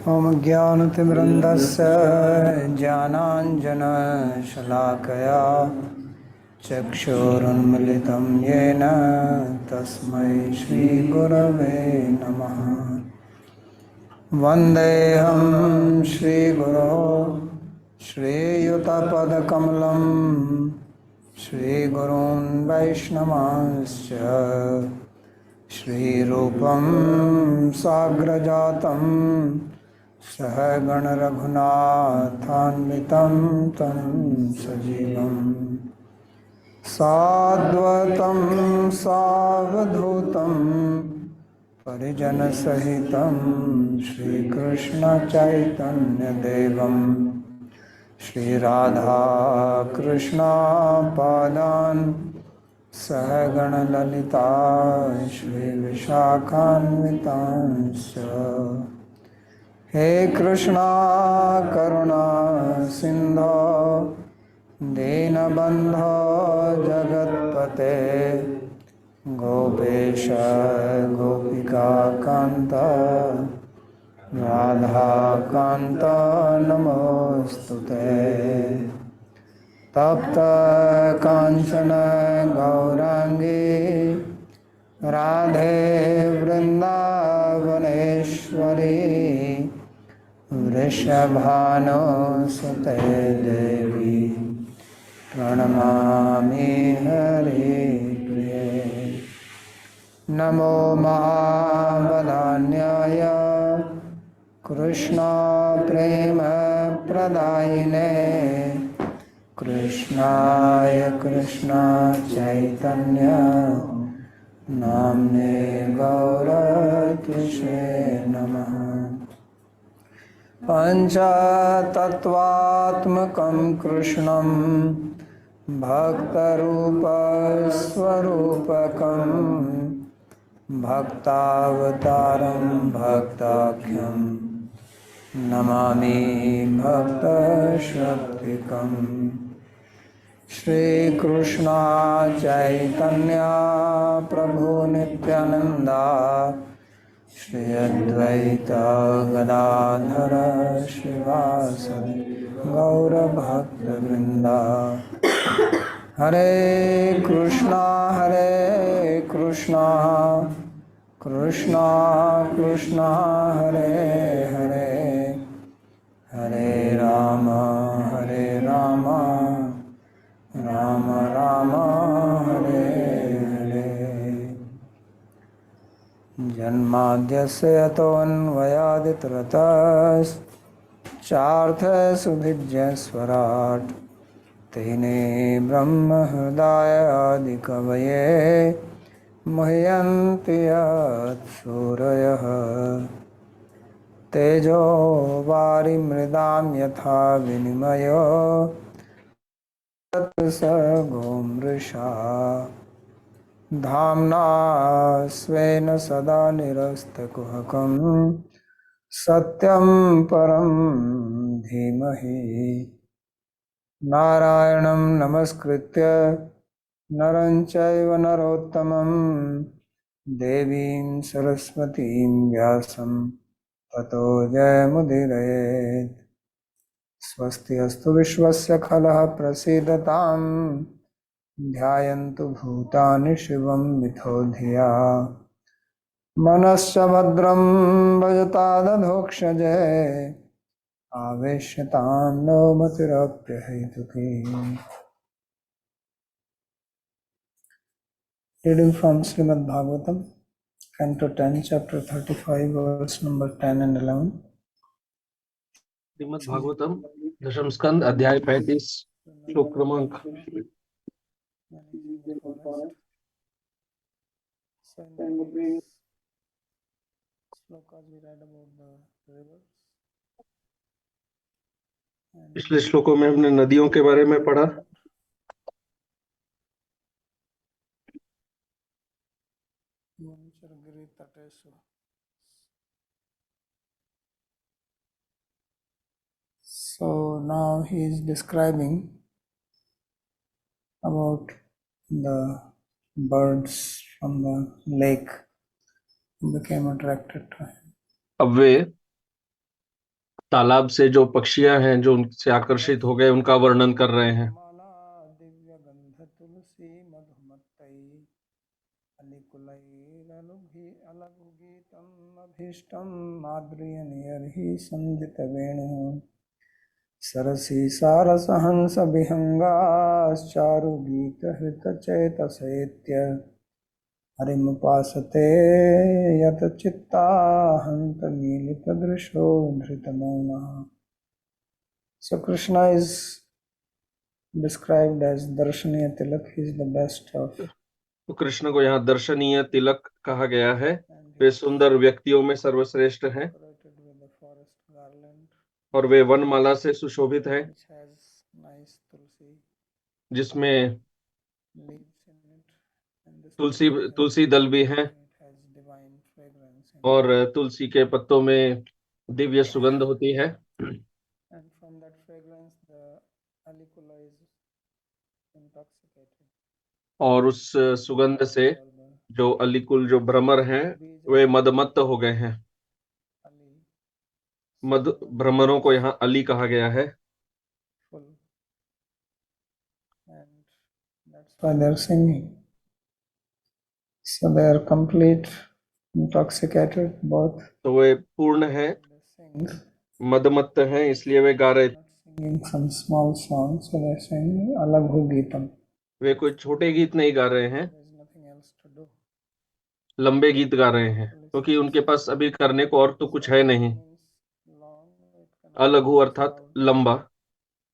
ॐ ज्ञानतिमिरन्दस्य ज्ञानाञ्जनशलाकया चक्षुरुन्मिलितं येन तस्मै श्रीगुरवे नमः। वन्देऽहं श्रीगुरो श्रीयुतपदकमलं श्रीगुरून् वैष्णवांश्च श्रीरूपं साग्रजातं सहगणरघुनाथान्वितं तं सजीवं साद्वतं सावधूतं परिजनसहितं श्रीकृष्णचैतन्यदेवं श्रीराधाकृष्णपादान् सहगणललिता श्रीविशाखान्वितांश्च। हे कृष्णा करुणा सिन्धो दीनबन्धो जगत्पते गोपेश गोपिकान्त राधाकान्त नमोऽस्तुते। तप्त कांचन गौरांगी राधे वृंदावनेश्वरी वृषभानुसुते देवी प्रणमामि हरिप्रिये। नमो महावदान्याय कृष्ण प्रेम प्रदायिने कृष्णाय कृष्ण चैतन्य नाम्ने गौरकृष्णे नमः। पञ्चतत्त्वात्मकं कृष्णं भक्तरूपस्वरूपकं भक्तावतारं भक्ताख्यं नमामि भक्तशक्तिकम्। श्रीकृष्ण चैतन्य प्रभु नित्यानंदा श्री अद्वैत गदाधर श्रीवासदि गौरभक्तवृंदा। हरे कृष्णा कृष्णा कृष्णा हरे हरे हरे राम राम राम हरे हरे। जन्माद्यस्य यतोऽन्वयादितरतश्चार्थसुभिज्ञस्वराट् तेने ब्रह्महृदायादिकवये मुह्यन्ति यत्सूरयः। तेजो वारिमृदां यथा विनिमयो सर्गो मृषा धाम्ना स्वेन सदा निरस्तकुहकं सत्यं परं धीमहि। नारायणं नमस्कृत्य नरं चैव नरोत्तमं देवीं सरस्वतीं व्यासं ततो जयमुदीरयेत्। स्वस्ति अस्तु विश्वस्य खलः प्रसीदतां ध्यायन्तु भूतानि शिवं मिथो धिया मनश्च भद्रं भजतादधोक्षजे आवेश्यतां no मतिरप्यहैतुकी। Reading from Srimad Bhagavatam, Canto 10, Chapter 35, verse number 10 and 11. Shrimad Bhagavatam दशम स्कंद अध्याय 35 श्लोक क्रमांक। पिछले श्लोकों में हमने नदियों के बारे में पढ़ा। So now he is describing about the birds from the lake who became attracted to him. अब वे तालाब से जो पक्षियां हैं जो उनसे आकर्षित हो गए उनका वर्णन कर रहे हैं। माला दिव्य गंध तुलसी मधुमत्तै अलिकुलैरलुभि अलगुगीतम् अभीष्टं माद्रियनियर्हि संदित वेणुः सरसी सारसहंस विहंगाश्चारुगीतहृतचेतसेत्य हरिमुपासते यत चित्ताहंत मीलितदृशो धृतमौनः. So Krishna is described as Darshaniya Tilak. He is the best of. तो कृष्ण को यहाँ दर्शनीय तिलक कहा गया है। And वे सुंदर व्यक्तियों में सर्वश्रेष्ठ हैं decorated with a forest garland और वे वनमाला से सुशोभित हैं which has nice tulsi जिसमें leaves in it. And this तुलसी दल भी हैं it has divine fragrance in it. और तुलसी के पत्तों में दिव्य सुगंध होती है And from that fragrance the alicula is intoxicated. और उस सुगंध से जो अलिकुल जो भ्रमर हैं वे मदमत्त हो गए हैं। Ali मद भ्रमरों को यहाँ अली कहा गया है full. And that's why they're singing. So they are complete intoxicated both. तो वे पूर्ण हैं, They sing. मदमत्त हैं, इसलिए वे गा रहे। Not singing some small songs, so they're singing Alaghu Geetam. वे कोई छोटे गीत नहीं गा रहे हैं, There's nothing else to do. लंबे गीत गा रहे हैं क्योंकि उनके पास अभी करने को और तो कुछ है नहीं। Means long, it can अलघु अर्थात लंबा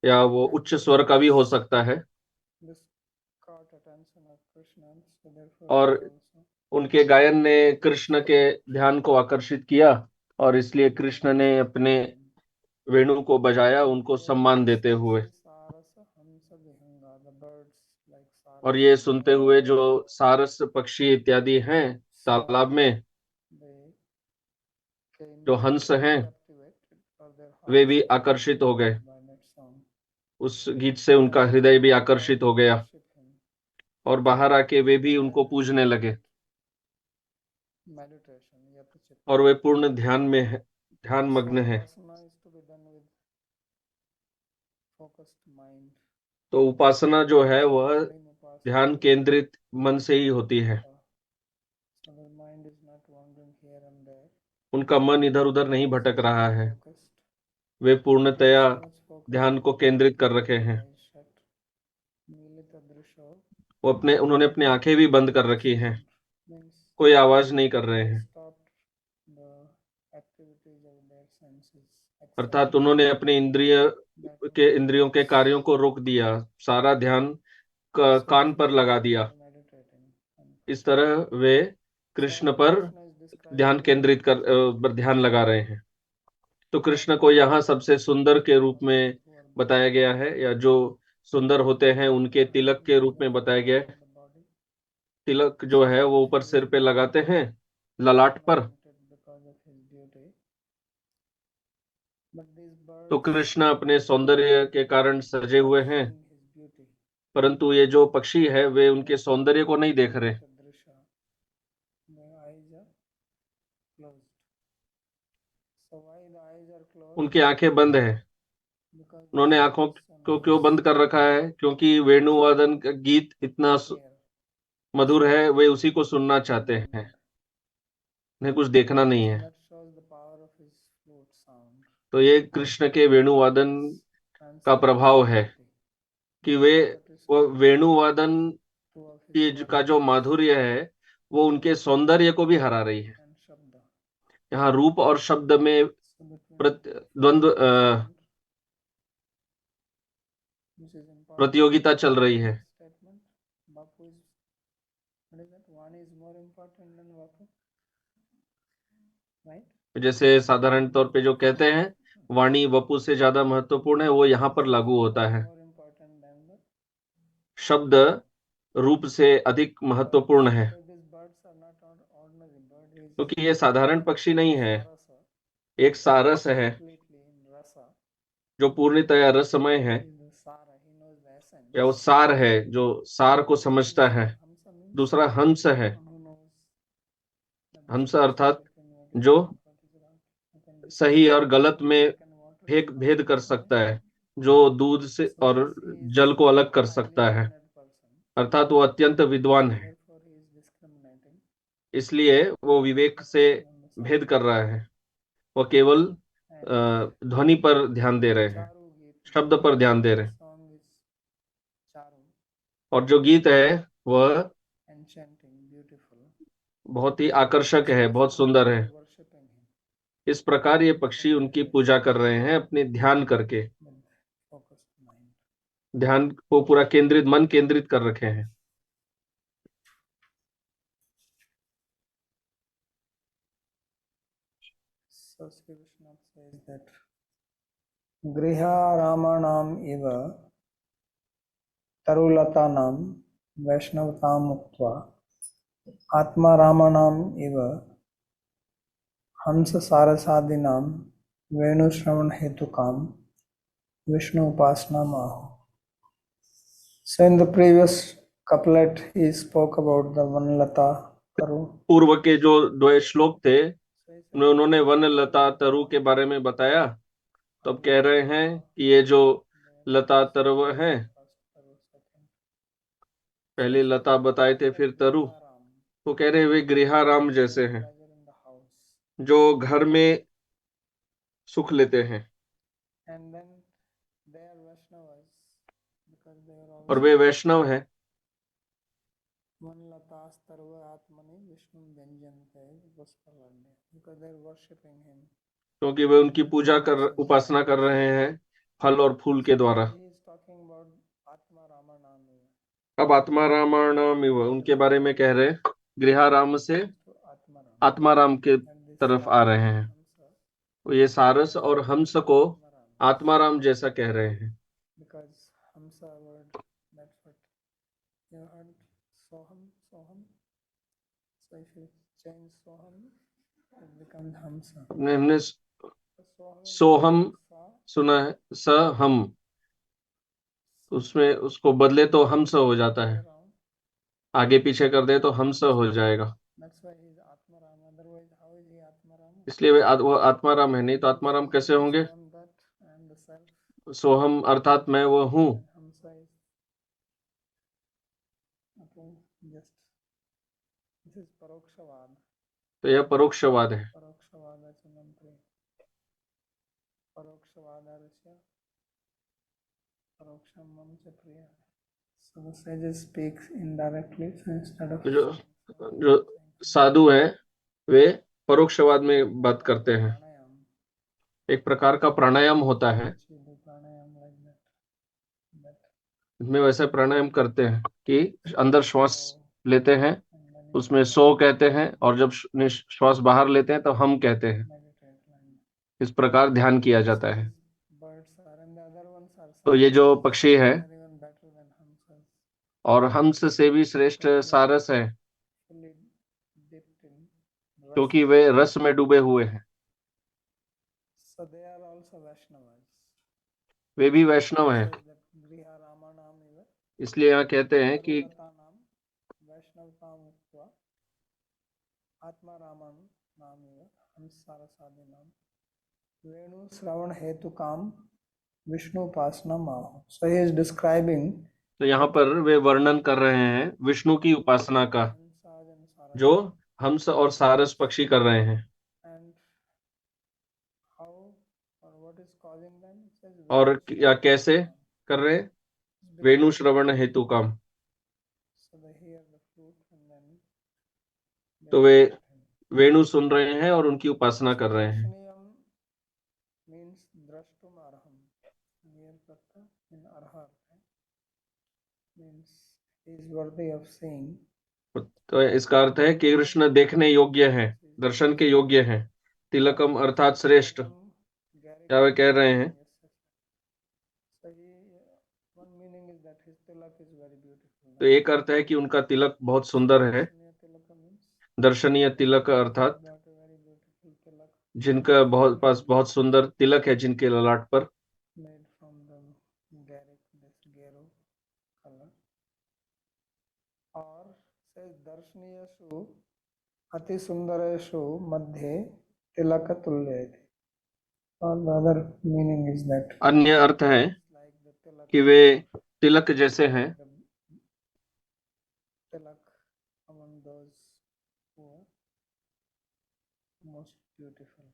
या वो उच्च स्वर का भी हो सकता है this caught attention of Krishna, so therefore और also उनके गायन ने कृष्ण के ध्यान को आकर्षित किया और इसलिए कृष्ण ने अपने वेणु को बजाया उनको सम्मान देते हुए। Sarasa Hamsa Vihanga, the birds like और Sarasa, ये सुनते हुए जो सारस पक्षी इत्यादि हैं तालाब में, they came जो हंस हैं, captivated or their वे भी hearts आकर्षित हो गए। by that song. उस गीत से उनका हृदय भी आकर्षित हो गया Worship him. और बाहर आके वे भी उनको पूजने लगे Meditation, yatachit. और वे पूर्ण ध्यान में है, ध्यान मग्न है। Upasana is to be done with focused mind. तो उपासना जो है वह Harimu upasana. ध्यान केंद्रित मन से ही होती है। So the mind is not wandering here and there. उनका मन इधर उधर नहीं भटक रहा है, Focused. वे पूर्णतया So much focused. ध्यान को केंद्रित कर रखे हैं। Eyes shut. Milita drisho. उन्होंने अपनी आंखें भी बंद कर रखी हैं, Means कोई आवाज नहीं कर रहे they हैं, stopped the activities of their senses. अर्थात उन्होंने अपने इंद्रियों के कार्यों को रोक दिया, सारा ध्यान कान पर लगा दिया। इस तरह वे कृष्ण पर ध्यान केंद्रित कर ध्यान लगा रहे हैं। तो कृष्ण को यहाँ सबसे सुंदर के रूप में बताया गया है या जो सुंदर होते हैं उनके तिलक के रूप में बताया गया है। तिलक जो है वो ऊपर सिर पे लगाते हैं, ललाट पर। तो कृष्ण अपने सौंदर्य के कारण सजे हुए हैं, परंतु ये जो पक्षी है वे उनके सौंदर्य को नहीं देख रहे। उनकी आंखें बंद है। उन्होंने आंखों को क्यों बंद कर रखा है? क्योंकि वेणुवादन का गीत इतना मधुर है, वे उसी को सुनना चाहते हैं, उन्हें कुछ देखना नहीं है। तो ये कृष्ण के वेणुवादन का प्रभाव है कि वो वेणुवादन की का जो माधुर्य है वो उनके सौंदर्य को भी हरा रही है। यहाँ रूप और शब्द में प्रतियोगिता चल रही है। जैसे साधारण तौर पे जो कहते हैं वाणी वपु से ज्यादा महत्वपूर्ण है, वो यहाँ पर लागू होता है। शब्द रूप से अधिक महत्वपूर्ण है, क्योंकि ये साधारण पक्षी नहीं है, एक सारस है जो पूर्णतया रसमय है, या वो सार है जो सार को समझता है। दूसरा हंस है, हंस अर्थात जो सही और गलत में भेद कर सकता है, जो दूध से और जल को अलग कर सकता है, अर्थात वो अत्यंत विद्वान है, इसलिए वो विवेक से भेद कर रहा है। वो केवल ध्वनि पर ध्यान दे रहे हैं, शब्द पर ध्यान दे रहे हैं। और जो गीत है वह बहुत ही आकर्षक है, बहुत सुंदर है। इस प्रकार ये पक्षी उनकी पूजा कर रहे हैं अपने ध्यान करके, ध्यान को पूरा केंद्रित, मन केंद्रित कर रखे हैं। So Sri Krishna says that Griha Ramanam eva Tarulatanam Vaishnavatam Uktva Atma Ramanam eva Hamsa Sarasadinam Venu Shravan Hetukam Vishnu Upasana Maho. So in the previous couplet he spoke about the Vanlata Taru. पूर्व के जो दो श्लोक थे उन्होंने one लता तरु के बारे में बताया। तो अब कह रहे हैं कि ये जो लता तरु है, पहले लता बताए थे फिर तरु, तो कह रहे हैं वे गृहाराम जैसे हैं, जो घर में सुख लेते हैं। और वे वैष्णव हैं, क्योंकि वे उनकी पूजा कर, उपासना कर रहे हैं फल और फूल के द्वारा। अब आत्मा रामायण उनके बारे में कह रहे, गृहाराम से आत्माराम के तरफ आ रहे हैं। तो ये सारस और हंस को आत्माराम जैसा कह रहे हैं। हमने सोहम सुना है, स हम, उसमें उसको बदले तो हंस हो जाता है, आगे पीछे कर दे तो हंस हो जाएगा। इसलिए वो आत्माराम है, नहीं तो आत्माराम कैसे होंगे? सोहम अर्थात मैं वो हूँ। तो यह परोक्षवाद है। जो जो साधु है वे परोक्षवाद में बात करते हैं। एक प्रकार का प्राणायाम होता है, इसमें वैसे प्राणायाम करते हैं कि अंदर श्वास लेते हैं, उसमें सो कहते हैं, और जब श्वास बाहर लेते हैं तो हम कहते हैं। इस प्रकार ध्यान किया जाता है। तो ये जो पक्षी है, और हंस से भी श्रेष्ठ सारस है, क्योंकि वे रस में डूबे हुए हैं। वे भी वैष्णव हैं। इसलिए यहाँ कहते हैं कि वेणु श्रवण हेतु काम विष्णु उपासना माहो। So he is describing, तो यहाँ पर वे वर्णन कर रहे हैं विष्णु की उपासना का, जो हंस और सारस पक्षी कर रहे हैं। और या कैसे कर रहे? वेणु श्रवण हेतु काम। तो वे वेणु सुन रहे हैं और उनकी उपासना कर रहे हैं। तो इसका अर्थ है कि कृष्ण देखने योग्य है, दर्शन के योग्य है। तिलकम अर्थात श्रेष्ठ, क्या वे कह रहे हैं? तो एक अर्थ है कि उनका तिलक बहुत सुंदर है। दर्शनीय तिलक अर्थात जिनका बहुत सुंदर तिलक है जिनके ललाट पर। और दर्शनीयसु अति सुंदरेषु मध्ये तिलक तुल्य। or the other meaning is that अन्य अर्थ है like the tilak, कि वे तिलक जैसे हैं, the tilak among those who are most beautiful.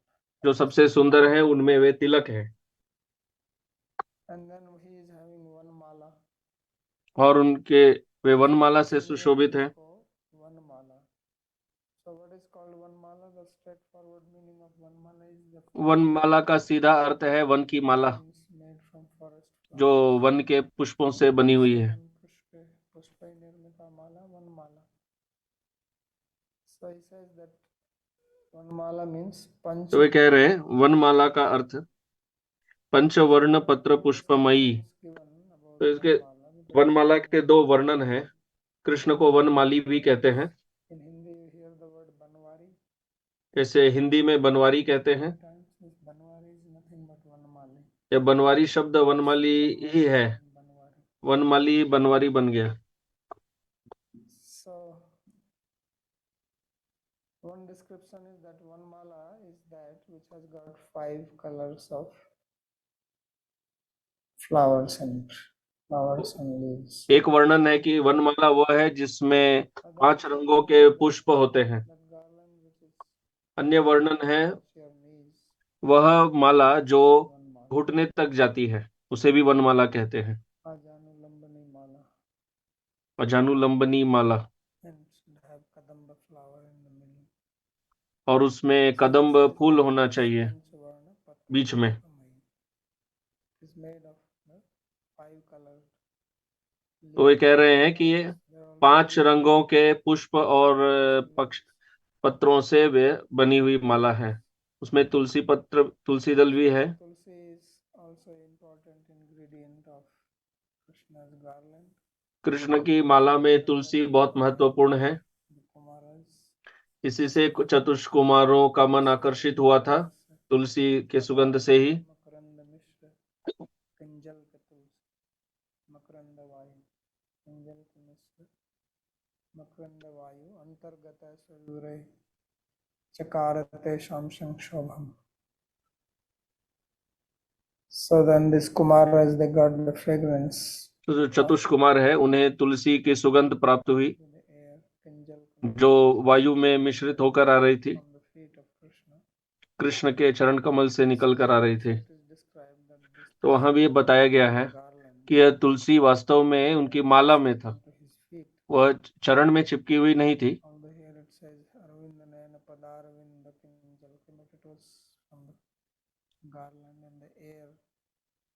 जो सबसे सुंदर है उनमें वे तिलक है, And then he is having one mala. और उनके वे वनमाला से सुशोभित हैं। One mala. So what is called one mala? The straightforward meaning of one mala is the वनमाला का सीधा अर्थ है वन की माला, is made from forest जो flowers. वन के पुष्पों से बनी हुई है। पुष्पै निर्मिता माला one mala. So he says that one mala means panch. तो वे कह रहे हैं वनमाला का अर्थ पंचवर्ण पत्र पुष्पमयी। तो इसके वनमाला के दो वर्णन हैं। कृष्ण को वनमाली भी कहते हैं, In Hindi you hear the word banwari. जैसे हिंदी में बनवारी कहते हैं। Banwari is nothing but vanmali. यह बनवारी शब्द वनमाली ही है, वनमाली बनवारी बन गया। So one description is that one mala is that which has got 5 colors of flowers and leaves. एक वर्णन है कि वनमाला वह है जिसमें 5 रंगों के पुष्प होते हैं। अन्य वर्णन है वह माला जो घुटने तक जाती है, उसे भी वनमाला कहते हैं, अजानुलंबनी माला, और उसमें कदम्ब फूल होना चाहिए बीच में। तो वे कह रहे हैं कि ये 5 रंगों के पुष्प और पत्रों से वे बनी हुई माला है। उसमें तुलसी पत्र, तुलसी दल भी है। कृष्ण की माला में तुलसी बहुत महत्वपूर्ण है। इसी से चतुष्क कुमारों का मन आकर्षित हुआ था, तुलसी के सुगंध से ही। So then this Kumaras, they got the fragrance. तो जो चतुष्क कुमार है उन्हें तुलसी की सुगंध प्राप्त हुई, जो वायु में मिश्रित होकर आ रही थी, कृष्ण के चरण कमल से निकल कर आ रही थी। तो वहां भी बताया गया है कि यह तुलसी वास्तव में उनकी माला में था, वह चरण में चिपकी हुई नहीं थी।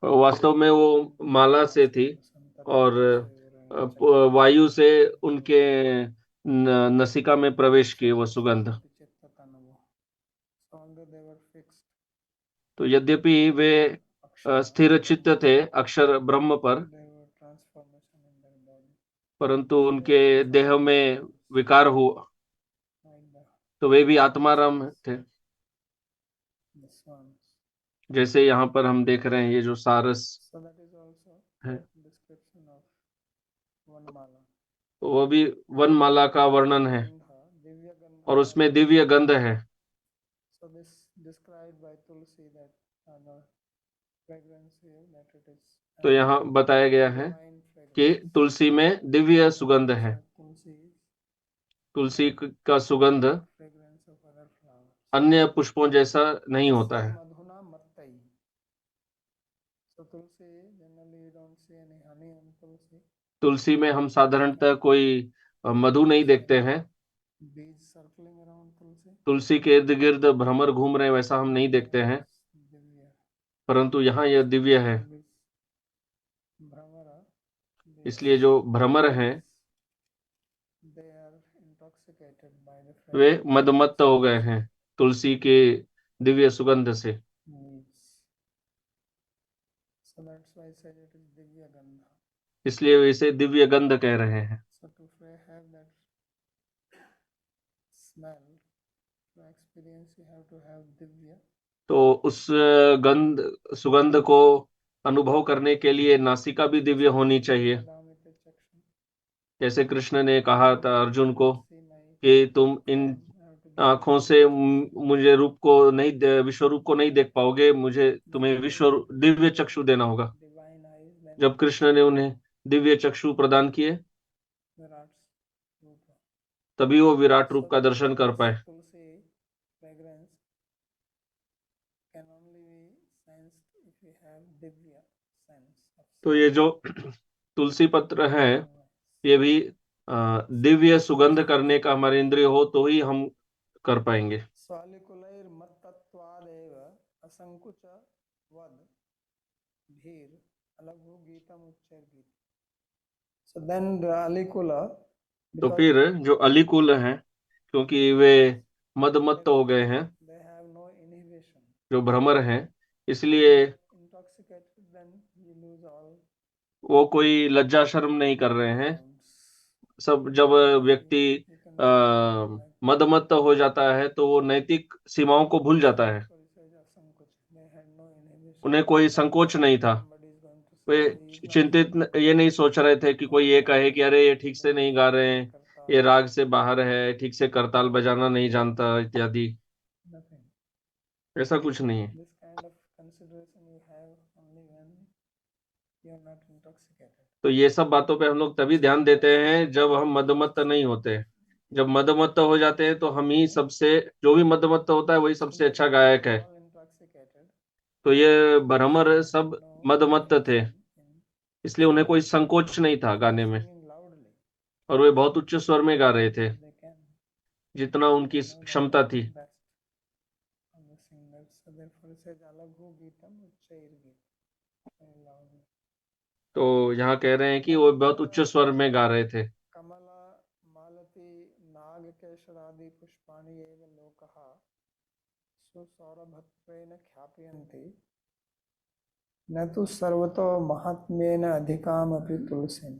वास्तव में वो माला से थी और वायु से उनके नसिका में प्रवेश की वो सुगंध। तो यद्यपि वे स्थिर चित्त थे अक्षर ब्रह्म पर, परंतु उनके देह में विकार हुआ, तो वे भी आत्माराम थे। जैसे यहाँ पर हम देख रहे हैं ये जो सारस है, वो भी वनमाला का वर्णन है और उसमें दिव्य गंध है। तो यहाँ बताया गया है कि तुलसी में दिव्य सुगंध है। तुलसी का सुगंध अन्य पुष्पों जैसा नहीं होता है। तुलसी में हम साधारणतः कोई मधु नहीं देखते हैं, तुलसी के इर्द गिर्द भ्रमर घूम रहे वैसा हम नहीं देखते हैं, परंतु यहाँ यह दिव्य है। इसलिए जो भ्रमर हैं वे मदमत्त हो गए हैं तुलसी के दिव्य सुगंध से। इसलिए वे इसे दिव्य गंध कह रहे हैं। तो उस गंध सुगंध को अनुभव करने के लिए नासिका भी दिव्य होनी चाहिए। जैसे कृष्ण ने कहा था अर्जुन को कि तुम इन आंखों से मुझे रूप को नहीं विश्व रूप को नहीं देख पाओगे, मुझे तुम्हें दिव्य चक्षु देना होगा। divine eyes, then जब कृष्ण ने उन्हें दिव्य चक्षु प्रदान किए, Virat Rupa. तभी वो विराट रूप So का this दर्शन कर पाए। Tulsi fragrance can only be sensed if we have Divya sense of तो ये जो तुलसी पत्र है, ये भी दिव्य सुगंध करने का हमारे इंद्रिय हो तो ही हम कर पाएंगे। स्वालिकुलैर मत्तत्वादेव असंकुच वद भीर अलघु गीतम उच्चैर गीत. So then the Alikula, तो because फिर जो अलिकुल हैं, क्योंकि वे मदमत्त हो गए हैं, they have no inhibition. जो भ्रमर हैं, इसलिए Intoxicated, then you lose all वो कोई लज्जा शर्म नहीं कर रहे हैं। bounds. सब जब व्यक्ति You can like मदमत्त हो जाता है तो वो नैतिक सीमाओं को भूल जाता है। Asankuch. They had no inhibition. उन्हें कोई संकोच नहीं था। Somebody is going to way say he is not चिंतित ये नहीं सोच रहे थे कि कोई ये कहे कि अरे ये ठीक से नहीं गा रहे हैं, ये राग से बाहर है, ठीक से करताल बजाना नहीं जानता इत्यादि। nothing. ऐसा कुछ नहीं है। This kind of consideration you have only when you are not intoxicated. तो ये सब बातों पे हम लोग तभी ध्यान देते हैं जब हम मदमत्त नहीं होते। जब मदमत्त हो जाते हैं तो हम ही सबसे, जो भी मदमत्त होता है वही सबसे अच्छा गायक है। All intoxicated. तो ये भ्रमर सब No मदमत्त थे, inhibition in इसलिए उन्हें कोई संकोच नहीं था गाने में, singing loudly. और वे बहुत उच्च स्वर में गा रहे थे, They can. जितना उनकी They know that क्षमता थी। best of the singers. So therefore it says Alaghu Geetam Uchchair Geet. Very loudly. तो यहाँ कह रहे हैं कि वो बहुत उच्च स्वर में गा रहे थे। कमला मालती नाग केशरादि पुष्पाणि एव लोकः सुसौरभत्वेन ख्यापयन्ति न तु सर्वतो महात्म्येन अधिकामपि तुलसीम्.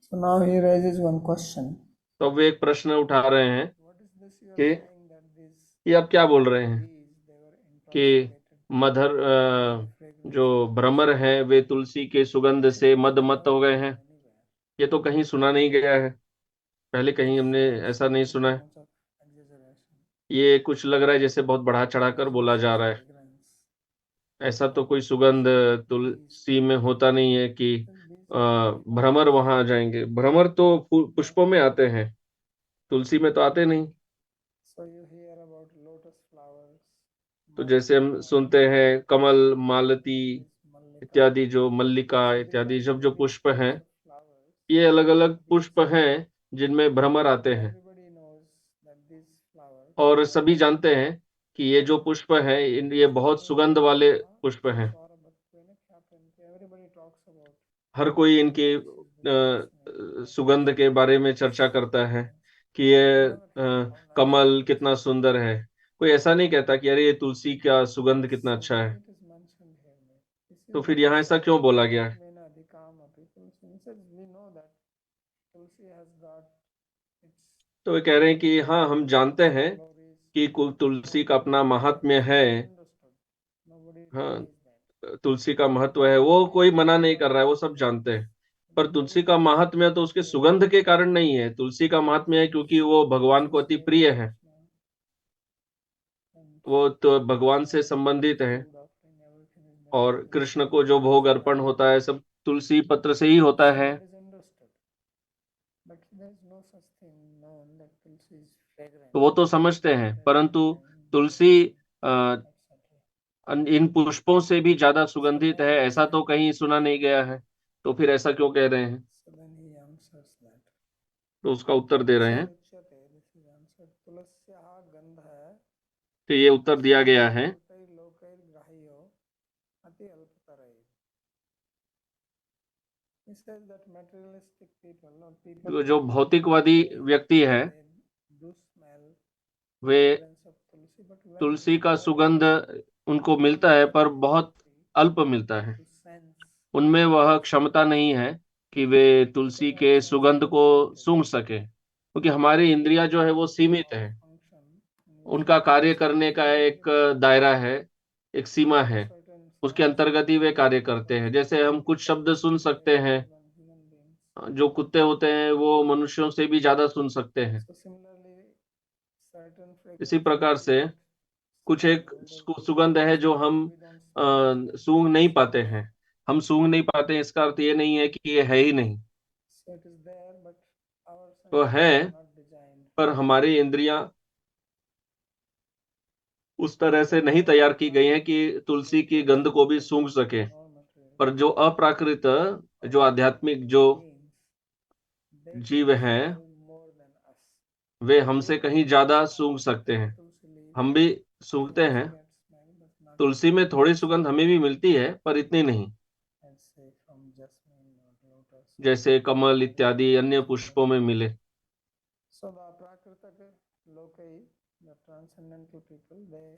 So now he raises one question. तो अब वे एक प्रश्न उठा रहे हैं What is this you are कि saying that these ये आप क्या बोल रहे हैं bees they were कि intoxicated मधर fragrance जो भ्रमर हैं वे तुलसी के सुगंध से मदमत्त हो गए हैं? anywhere. ये तो कहीं सुना नहीं गया है, पहले कहीं हमने ऐसा नहीं सुना है। Much of exaggeration. ये कुछ लग रहा है जैसे बहुत बढ़ा चढ़ाकर बोला जा रहा है। Fragrance. ऐसा तो कोई सुगंध तुलसी में होता नहीं है कि These भ्रमर वहां आ जाएंगे। भ्रमर तो पुष्पों में आते हैं, तुलसी में तो आते नहीं। So you hear about lotus flowers, तो जैसे हम सुनते हैं कमल, मालती mallika. इत्यादि, जो मल्लिका So these इत्यादि, are जब जो different पुष्प types हैं, of flowers. ये अलग अलग पुष्प हैं जिनमें भ्रमर आते हैं। Everybody knows that these flowers और सभी जानते हैं कि ये जो पुष्प हैं ये बहुत सुगंध वाले पुष्प हैं। everybody talks about हर कोई इनकी सुगंध के बारे में चर्चा करता है कि ये कमल कितना सुंदर है। कोई ऐसा नहीं कहता कि अरे ये तुलसी का सुगंध कितना अच्छा है। it is mentioned here. This तो is फिर यहाँ ऐसा क्यों बोला गया है? Mena Adhikamapi. Tulsi says we know that Tulsi has got its तो वे कह रहे हैं कि हाँ, हम जानते हैं glories. कि तुलसी का अपना महात्म्य है। Understood. Nobody हाँ, denies that. तुलसी का महत्व है, वो कोई मना नहीं कर रहा है, वो सब जानते हैं। पर तुलसी का महात्म्य तो उसके सुगंध के कारण नहीं है, तुलसी का महात्म्य है क्योंकि वो भगवान को अति प्रिय है, वो तो भगवान से संबंधित है। और कृष्ण को जो भोग अर्पण होता है सब तुलसी पत्र से ही होता है। That is understood. But there is no such thing known that Tulsi is fragrant. तो वो तो समझते हैं, परंतु तुलसी इन पुष्पों से भी ज्यादा सुगंधित है, ऐसा तो कहीं सुना नहीं गया है। तो फिर ऐसा क्यों कह रहे हैं? So then he answers that. तो उसका उत्तर दे रहे हैं। Uच्यते, this is answered. तुलस्याः गन्धः तो ये उत्तर दिया गया है लोकैर्ग्राह्यो अति अल्पतरैः. He says that materialistic people, or people तो जो भौतिकवादी व्यक्ति है, do smell way fragrance of tulsi, but when तुलसी का सुगंध उनको मिलता है पर बहुत अल्प मिलता है। to sense उनमें वह क्षमता नहीं है कि वे तुलसी के सुगंध को सूंघ सके, क्योंकि हमारी इंद्रियां जो है वो सीमित है। function, उनका कार्य करने का एक दायरा है, एक सीमा है, उसके अंतर्गत ही वे कार्य करते हैं। जैसे हम कुछ शब्द सुन सकते हैं, human beings. जो कुत्ते होते हैं वो मनुष्यों से भी ज्यादा सुन सकते हैं। So similarly, certain इसी fragrance प्रकार which we से don't कुछ smell, एक although सुगंध है जो हम we don't smell it, सूंघ नहीं पाते हैं। हम सूंघ नहीं पाते हैं, इसका अर्थ ये नहीं है कि ये है ही नहीं, so it is there, but our वो senses है, are not designed. पर हमारी इंद्रियां उस तरह से नहीं तैयार की गई हैं कि तुलसी की गंध को भी सूंघ सके। Non-material पर जो अप्राकृत, जो आध्यात्मिक जो beings, they जीव can हैं, smell more than us. Way They हमसे can कहीं ज्यादा सूंघ smell सकते हैं। tulsi leaf, हम भी they सूंघते also हैं, get smell, but not तुलसी में थोड़ी सुगंध हमें भी मिलती है, पर इतनी नहीं, let's say from jasmine or lotus or जैसे कमल इत्यादि अन्य पुष्पों में मिले। so the prakritic lokai, the transcendental people, they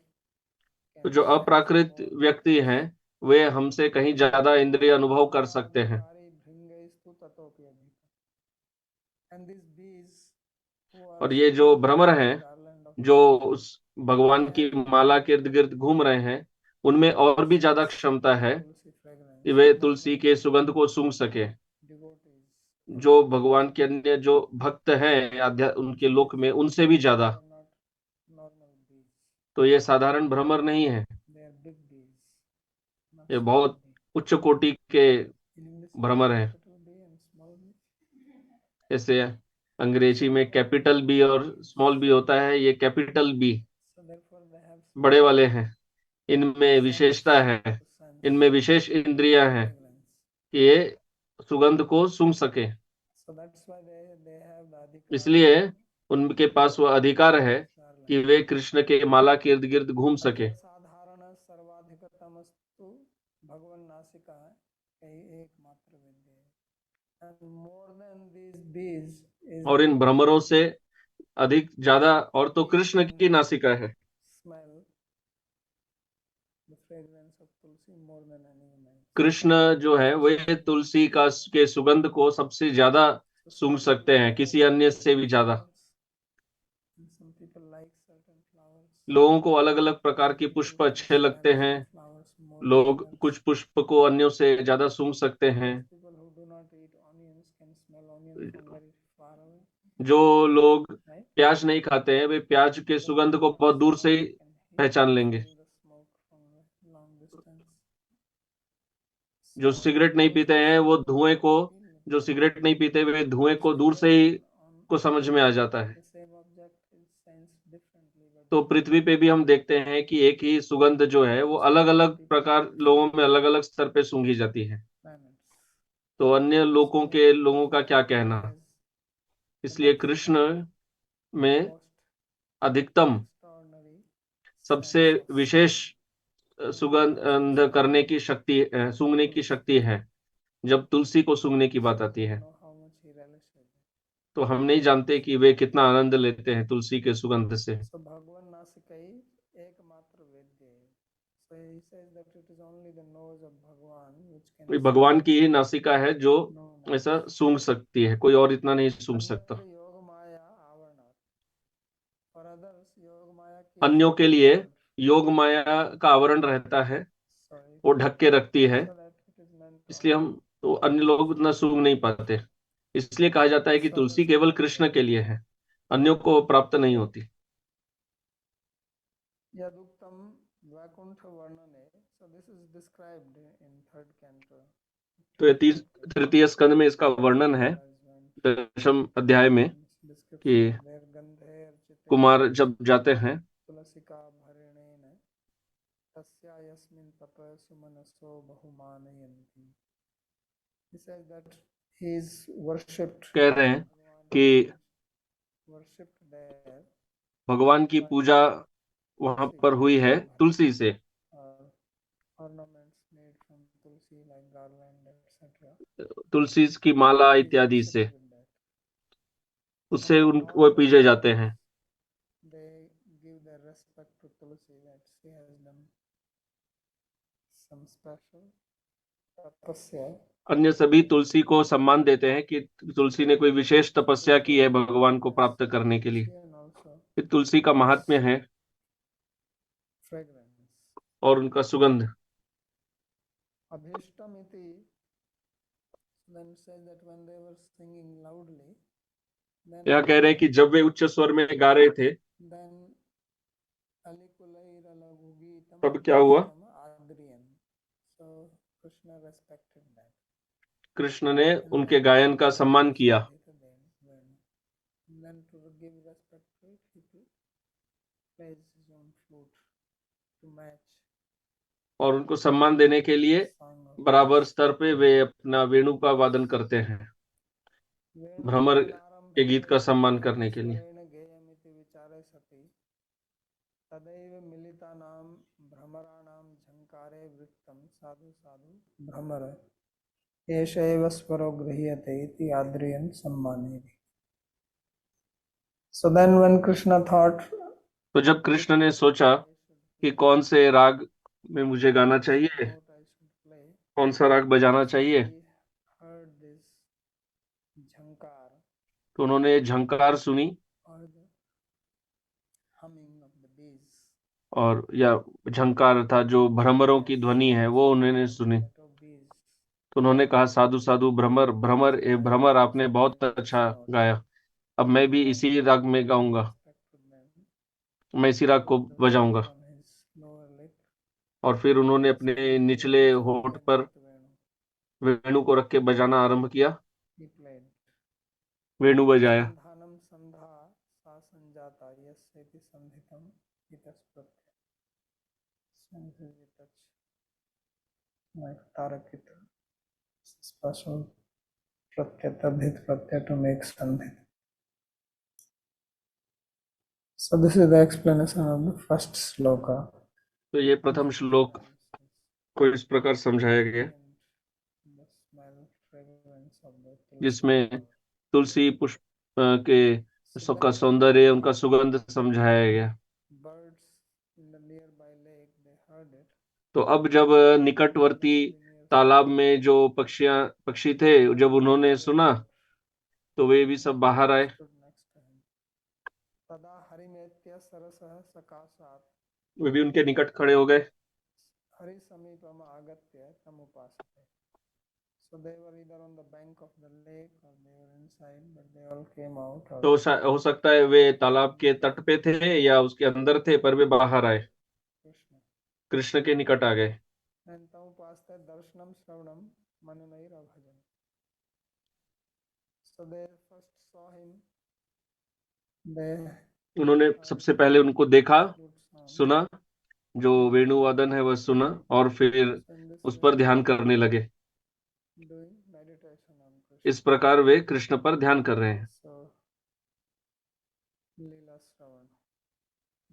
तो can जो sense अप्राकृत more. व्यक्ति हैं, वे हमसे कहीं ज्यादा इंद्रिय अनुभव कर सकते हैं। Adhikari bhringaistu tatopi adhika. And these bees who are और ये जो sitting भ्रमर around हैं, the garland of जो Tulsi, उस भगवान they की have माला के more इर्द गिर्द घूम रहे हैं, उनमें और भी ज्यादा क्षमता है Tulsi कि fragrance वे more तुलसी than के सुगंध को सूंघ सके। devotees. जो भगवान के अन्य जो भक्त हैं उनके लोक में, उनसे भी ज्यादा। They are not normal bees. तो ये साधारण भ्रमर नहीं है, They are big bees, not ये small बहुत bee. उच्च कोटि के In English, we Bhramar have हैं। capital B and small b. जैसे अंग्रेजी में कैपिटल बी और स्मॉल बी होता है, ये capital B So therefore, they have बड़े special वाले हैं। इनमें sense विशेषता है, to sense इनमें विशेष इंद्रियां हैं fragrance. कि ये सुगंध को सूंघ सके। So that's why they have the adhikar इसलिए to उनके पास वह अधिकार है कि garland. वे कृष्ण के माला के इर्द गिर्द घूम सके। साधारण सर्वाधिकतमस्तु भगवन नासिका कई एकमात्र विद्य है। And more than these bees is और इन भ्रमरों से अधिक ज्यादा और तो कृष्ण की नासिका है। smell the fragrance of tulsi more than anyone else. Krishna जो है वे तुलसी का के सुगंध को सबसे ज्यादा So सूंघ some सकते people हैं, like किसी अन्य से भी ज्यादा। flowers, and some people like certain flowers. लोगों को अलग अलग प्रकार के Some पुष्प people can अच्छे लगते smell हैं, some flowers more than लोग others. कुछ पुष्प को अन्यों से ज्यादा सूंघ सकते हैं। Those people who do not eat onions can smell onion from very far away, जो लोग right? प्याज नहीं खाते हैं, वे प्याज के Those सुगंध को people बहुत who दूर से ही can पहचान लेंगे। feel the smoke from a long distance. जो So सिगरेट नहीं those पीते हैं, वो धुएं को, feel it. जो सिगरेट नहीं पीते वे धुएं को दूर So से ही even on को समझ में आ जाता है। the same object is sensed differently by तो different पृथ्वी पे भी हम देखते हैं कि एक ही सुगंध जो है वो अलग अलग प्रकार लोगों में अलग अलग स्तर पे सूंघी जाती है। planets. तो अन्य लोगों So के लोगों का क्या Krishna कहना। has the इसलिए maximum, कृष्ण में most अधिकतम, extraordinary सबसे sense of विशेष tulsi सुगंध smell. करने की शक्ति, सूंघने की शक्ति है। जब तुलसी को सूंघने की बात So we आती don't है, know how much he relishes it. तो हम नहीं जानते कि वे कितना आनंद लेते हैं तुलसी के सुगंध से। So Bhagwan Nasikai ekmatra vedya. So he says that it is only the nose of Bhagwan which can कोई भगवान की ही smell नासिका है जो no one else. ऐसा सूंघ सकती है, कोई और इतना नहीं सूंघ सकता। Anyatra yoga maya avarna. For others, yoga maya अन्यों keeps के them लिए covered. योग माया का आवरण रहता है, Sorry. वो ढक के रखती है, So that it is meant इसलिए only हम तो for अन्य लोग Krishna. उतना सूंघ नहीं पाते। इसलिए कहा जाता है कि So तुलसी others केवल cannot कृष्ण get के it. लिए है, अन्यों को प्राप्त नहीं होती। Yaduktam Vaikuntha Varnane. So this is described in third canto. तो ये तृतीय स्कंद में इसका वर्णन है, दशम अध्याय में, कि Description of their gandhe archite Kumar जब जाते हैं tulasika bharinena tasya yasmin tapa sumanaso bahumanayanti. He says that he is worshipped. कह रहे हैं कि Worshipped there. भगवान की पूजा वहां पर हुई है तुलसी से, Ornaments made from tulsi like garland etc. तुलसी की माला He is इत्यादि worshipped से, with that. उससे And उन all वो the पूजे जाते others, हैं। they give their respect to tulsi that she has done some special tapasya. अन्य सभी तुलसी को सम्मान देते हैं कि तुलसी ने कोई विशेष तपस्या की है भगवान को प्राप्त करने के लिए। And also ये तुलसी का महात्म्य है fragrance. और उनका सुगंध। Abhishtamiti then says that when they were singing loudly, then यहाँ कह रहे हैं कि जब वे उच्च स्वर में गा रहे थे, then Alikulaira Lagugitam अब क्या हुआ? Adrian. So Krishna respected that. Krishna ने उनके गायन का सम्मान किया, And then to give respect to it, he plays his own flute to match और उनको सम्मान देने के लिए song of बराबर स्तर पे वे अपना वेणु का वादन करते हैं, भ्रमर के गीत का सम्मान करने के लिए। विचारे सति तदैव मिलितानां भ्रमराणां झंकारे वृत्तं साधु साधु भ्रमर एष एव स्वरो गृह्यते इति आद्रियन सम्मानेति। So then when Krishna thought, तो जब कृष्ण ने सोचा कि कौन से राग में मुझे गाना चाहिए, कौन सा राग बजाना चाहिए, heard this jhankar तो उन्होंने झंकार सुनी or the humming of the bees, और या झंकार था जो भ्रमरों की ध्वनि है वो उन्होंने सुनी। that of bees, तो उन्होंने कहा, साधु साधु भ्रमर भ्रमर ए भ्रमर, आपने बहुत अच्छा गाया, अब मैं भी इसी राग में गाऊंगा, मैं इसी राग को बजाऊंगा। on his lower lip, और फिर उन्होंने अपने निचले होठ पर वेणु को रख के बजाना आरंभ किया, he played. वेणु बजाया। संधानम संधा सा संजाता यस्येति संधितम इतस्प्रत्य संधितच like tarakit special pratyat adhit pratyat to make sandhit. So this is the explanation of the first sloka. तो ये प्रथम श्लोक को इस प्रकार समझाया गया, जिसमें तुलसी पुष्प के का सौंदर्य, उनका सुगंध समझाया गया। तो अब जब निकटवर्ती तालाब में जो पक्षी थे, जब उन्होंने सुना तो वे भी सब बाहर आए। वे भी उनके निकट खड़े हो गए। हरि समीपम आगत्य तम उपासते. So they were either on the bank of the lake or they were inside, but they all came out. तो हो सकता है वे तालाब के तट पे थे या उसके अंदर थे, पर वे बाहर आए, कृष्ण के निकट आ गए। And तम उपासते दर्शनम श्रवणम मननैर भजन. So they first saw him. उन्होंने सबसे पहले उनको देखा, सुना, जो वेणुवादन है वह सुना, और फिर उस पर ध्यान करने लगे। इस प्रकार वे कृष्ण पर ध्यान कर रहे हैं।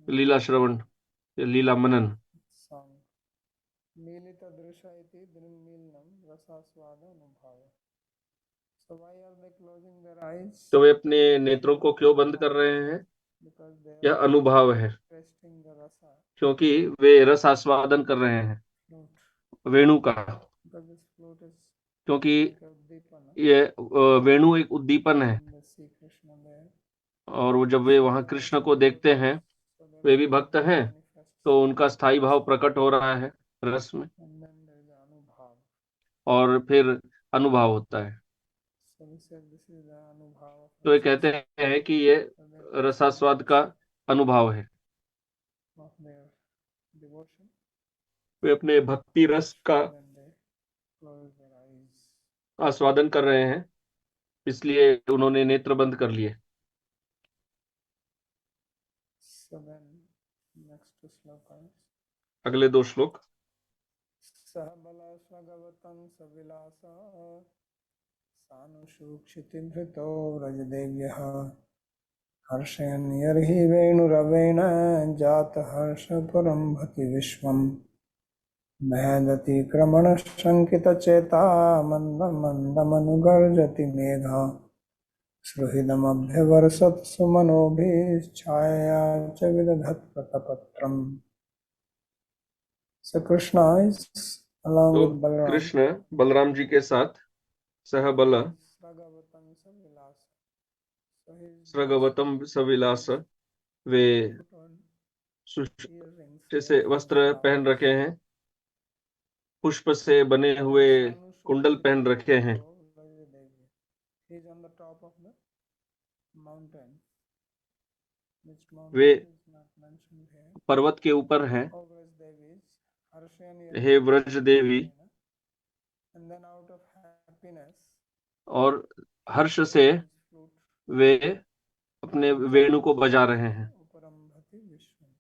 लीला श्रवण, लीला मनन। तो वे अपने नेत्रों को क्यों बंद कर रहे हैं? यह अनुभव है, क्योंकि वे रस आस्वादन कर रहे हैं वेणु का, क्योंकि ये वेणु एक उद्दीपन है। और वो जब वे वहां कृष्ण को देखते हैं, वे भी भक्त हैं, तो उनका स्थायी भाव प्रकट हो रहा है रस में, और फिर अनुभव होता है। तो ये कहते हैं कि ये रसास्वाद का अनुभव है। वे अपने भक्ति रस का आस्वादन कर रहे हैं, इसलिए उन्होंने नेत्र बंद कर लिए। अगले दो श्लोक। सानुसूक्षितिभृतो व्रजदेव्यः हर्षयन् यर्हि वेणुरवेण जातहर्षपुरम्भति विश्वम् महदतिक्रमणशङ्कितचेता मन्दमन्दमनुगर्जति मेघा सुहृदमभ्यवर्षत् सुमनोभिश्छायया च विदधत् प्रतपत्रम्. So Krishna is along with Balaram. Krishna Balram ji के साथ सहबल स्रगवतम सविलास, वे जैसे वस्त्र पहन रखे हैं, पुष्प से बने हुए कुंडल पहन रखे हैं। which way mountain is not mentioned here. पर्वत के ऊपर हैं, O Vrajdevis, Harshani hey Vraj Devi, and then out of happiness, और हर्ष से his flute वे अपने वेणु को बजा रहे हैं, Uparambhati Vishwam.